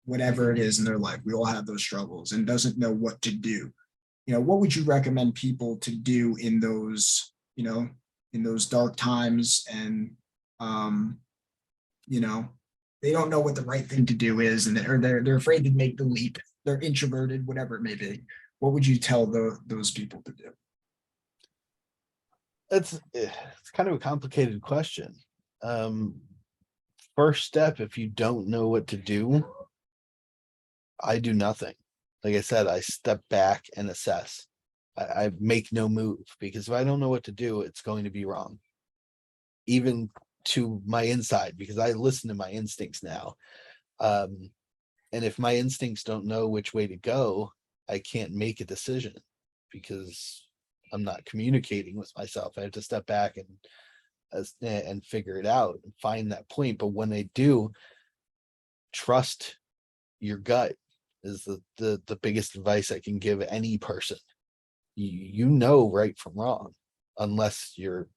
whatever it is in their life? We all have those struggles and doesn't know what to do. What would you recommend people to do in those, in those dark times and, um, you know, they don't know what the right thing to do is, and they're afraid to make the leap. They're introverted, whatever it may be. What would you tell those people to do?
It's kind of a complicated question. Um, First step, if you don't know what to do, I do nothing. Like I said, I step back and assess. I make no move, because if I don't know what to do, it's going to be wrong. Even to my inside, because I listen to my instincts now. Um, and if my instincts don't know which way to go, I can't make a decision because I'm not communicating with myself. I have to step back and figure it out and find that point. But when I do, trust your gut is the biggest advice I can give any person. You know right from wrong, unless you're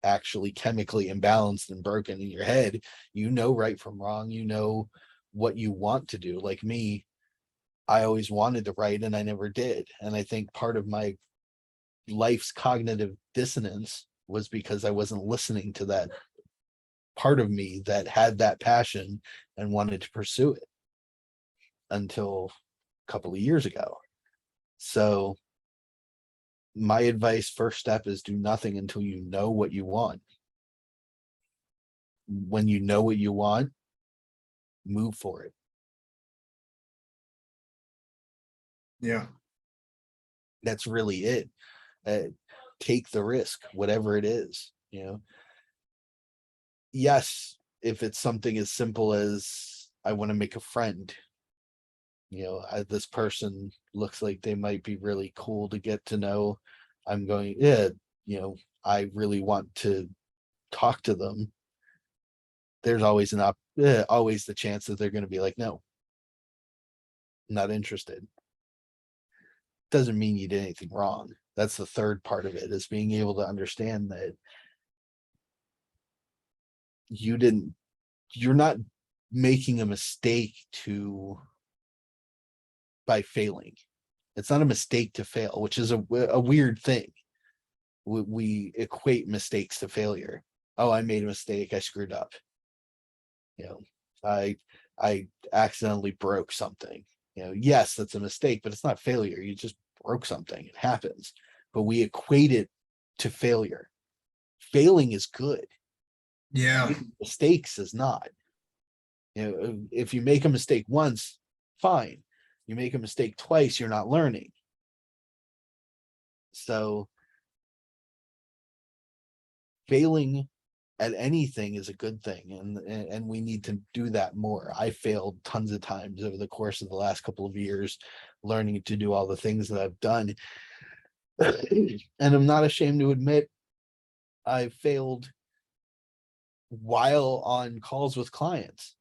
actually chemically imbalanced and broken in your head. You know right from wrong. You know what you want to do. Like me, I always wanted to write and I never did. And I think part of my life's cognitive dissonance was because I wasn't listening to that part of me that had that passion and wanted to pursue it until a couple of years ago. So my advice, first step, is do nothing until you know what you want. When you know what you want, move for it.
Yeah,
That's really it. Uh, Take the risk, whatever it is. Yes, if it's something as simple as I want to make a friend, this person looks like they might be really cool to get to know. I'm going, yeah, I really want to talk to them. There's always always the chance that they're going to be like, no, not interested. Doesn't mean you did anything wrong. That's the third part of it, is being able to understand that you're not making a mistake by failing. It's not a mistake to fail, which is a weird thing. We equate mistakes to failure. Oh, I made a mistake. I screwed up. I accidentally broke something. Yes, that's a mistake, but it's not failure. You just broke something. It happens. But we equate it to failure. Failing is good.
Yeah.
Making mistakes is not. If you make a mistake once, fine. You make a mistake twice, you're not learning. So failing at anything is a good thing, and we need to do that more. I failed tons of times over the course of the last couple of years, learning to do all the things that I've done. And I'm not ashamed to admit I failed while on calls with clients.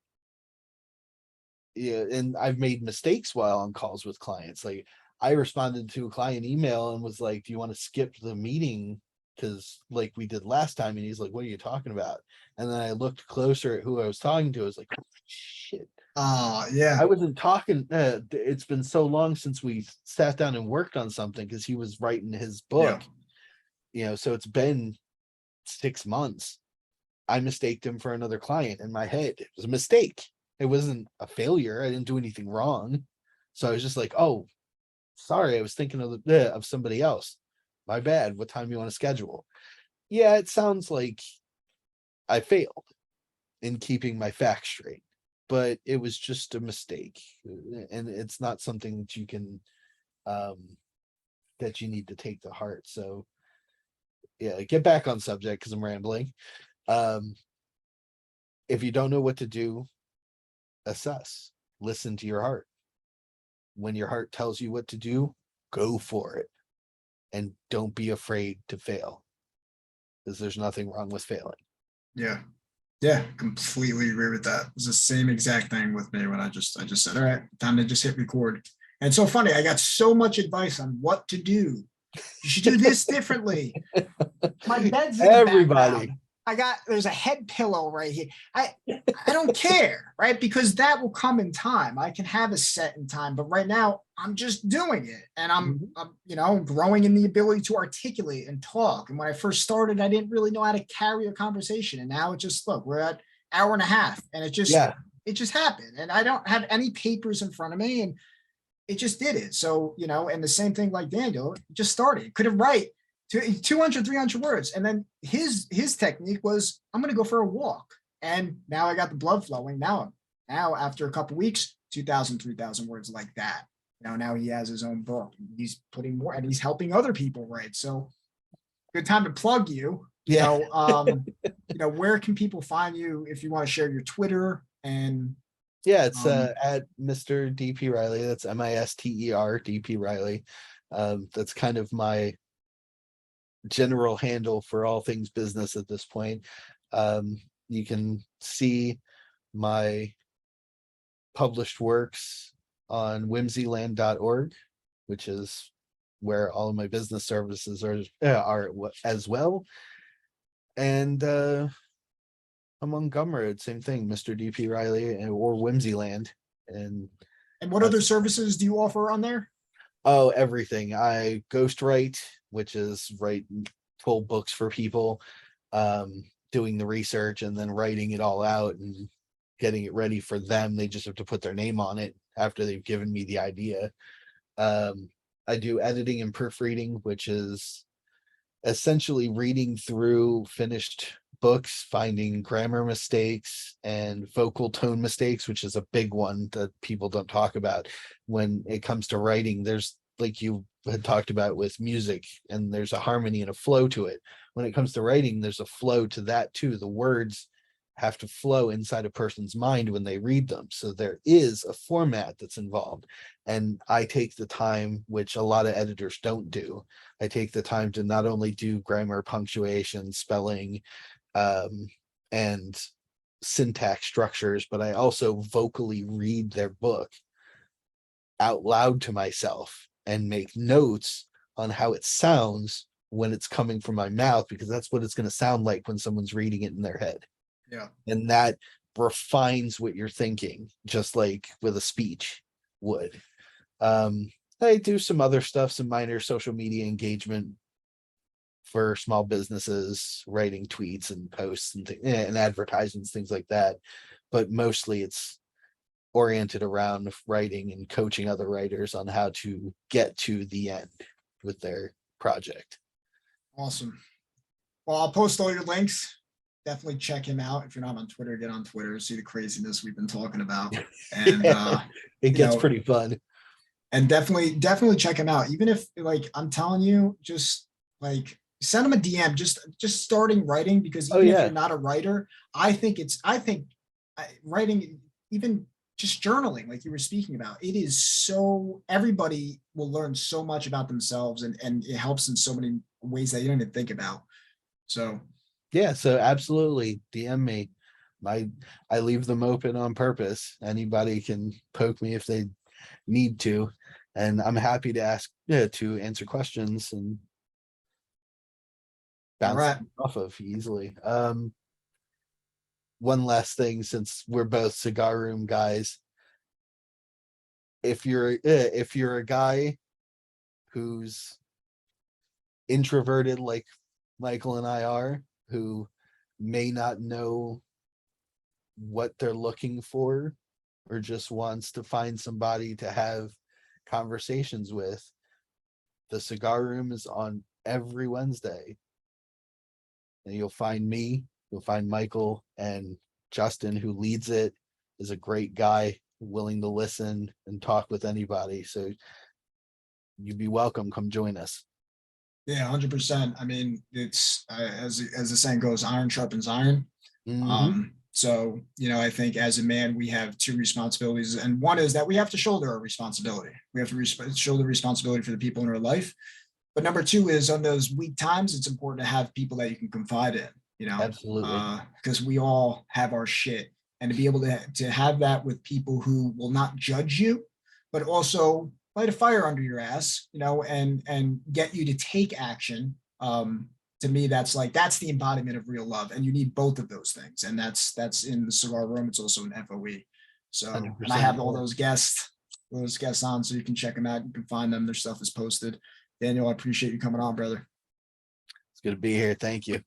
Yeah, and I've made mistakes while on calls with clients. Like, I responded to a client email and was like, do you want to skip the meeting? Because like we did last time. And he's like, what are you talking about? And then I looked closer at who I was talking to. I was like, oh, shit.
Yeah.
I wasn't talking. It's been so long since we sat down and worked on something, because he was writing his book. So it's been 6 months. I mistaked him for another client in my head. It was a mistake. It wasn't a failure. I didn't do anything wrong. So I was just like, oh, sorry, I was thinking of somebody else. My bad. What time do you want to schedule? Yeah, it sounds like I failed in keeping my facts straight, but it was just a mistake. And it's not something that you can that you need to take to heart. So yeah, get back on subject because I'm rambling. If you don't know what to do, assess, listen to your heart. When your heart tells you what to do, go for it. And don't be afraid to fail, because there's nothing wrong with failing.
Yeah. Yeah, completely agree with that. It's the same exact thing with me when I just said, all right, time to just hit record. And it's so funny, I got so much advice on what to do. You should do this differently. My bed's in the
Everybody.
background. There's a head pillow right here. I don't care, right? Because that will come in time. I can have a set in time, but right now I'm just doing it. And I'm growing in the ability to articulate and talk. And when I first started, I didn't really know how to carry a conversation. And now look, we're at hour and a half and it just happened. And I don't have any papers in front of me and it just did it. So, and the same thing like Daniel, just started, couldn't write 200, 300 words. And then his technique was, I'm going to go for a walk. And now I got the blood flowing. Now after a couple weeks, 2,000, 3,000 words like that. Now he has his own book. He's putting more and he's helping other people write. So good time to plug you.
Yeah.
Where can people find you if you want to share your Twitter and
yeah, it's at Mr. DP Riley. That's MISTER DP Riley. That's kind of my general handle for all things business at this point. You can see my published works on whimsyland.org, which is where all of my business services are as well. And I'm on Gumroad, same thing, Mr. DP Riley or Whimsyland. And
what other services do you offer on there?
Oh, everything. I ghostwrite, which is write full books for people, doing the research and then writing it all out and getting it ready for them. They just have to put their name on it after they've given me the idea. I do editing and proofreading, which is essentially reading through finished books, finding grammar mistakes and vocal tone mistakes, which is a big one that people don't talk about when it comes to writing. There's, like you had talked about with music, and there's a harmony and a flow to it. When it comes to writing, there's a flow to that too. The words have to flow inside a person's mind when they read them. So there is a format that's involved. And I take the time, which a lot of editors don't do. I take the time to not only do grammar, punctuation, spelling, and syntax structures, but I also vocally read their book out loud to myself and make notes on how it sounds when it's coming from my mouth, because that's what it's going to sound like when someone's reading it in their head.
Yeah.
And that refines what you're thinking, just like with a speech would. I do some other stuff, some minor social media engagement for small businesses, writing tweets and posts and advertisements, things like that. But mostly it's oriented around writing and coaching other writers on how to get to the end with their project.
Awesome. Well, I'll post all your links. Definitely check him out. If you're not on Twitter, get on Twitter, see the craziness we've been talking about. And
It gets pretty fun.
And definitely check him out. Even if, like, I'm telling you, just like send him a DM, just starting writing, because even if you're not a writer, I think writing, even just journaling, like you were speaking about, it is so, everybody will learn so much about themselves, and it helps in so many ways that you don't even think about. So
yeah, so absolutely DM me. I leave them open on purpose. Anybody can poke me if they need to, and I'm happy to to answer questions and bounce off of easily. One last thing, since we're both cigar room guys, if you're a guy who's introverted like Michael and I are, who may not know what they're looking for, or just wants to find somebody to have conversations with, the cigar room is on every Wednesday. And you'll find me, you'll find Michael, and Justin, who leads it, is a great guy, willing to listen and talk with anybody. So you'd be welcome. Come join us.
yeah, 100%. I mean, it's as the saying goes, iron sharpens iron. So, I think as a man, we have two responsibilities. And one is that we have to shoulder our responsibility. We have to shoulder responsibility for the people in our life. But number two is, on those weak times, it's important to have people that you can confide in,
Absolutely.
Because we all have our shit. And to be able to have that with people who will not judge you, but also light a fire under your ass, and get you to take action. To me, that's the embodiment of real love, and you need both of those things. And that's in the cigar room. It's also an FOE. So,
100%.
and I have all those guests on, so you can check them out. You can find them. Their stuff is posted. Daniel, I appreciate you coming on, brother.
It's good to be here. Thank you.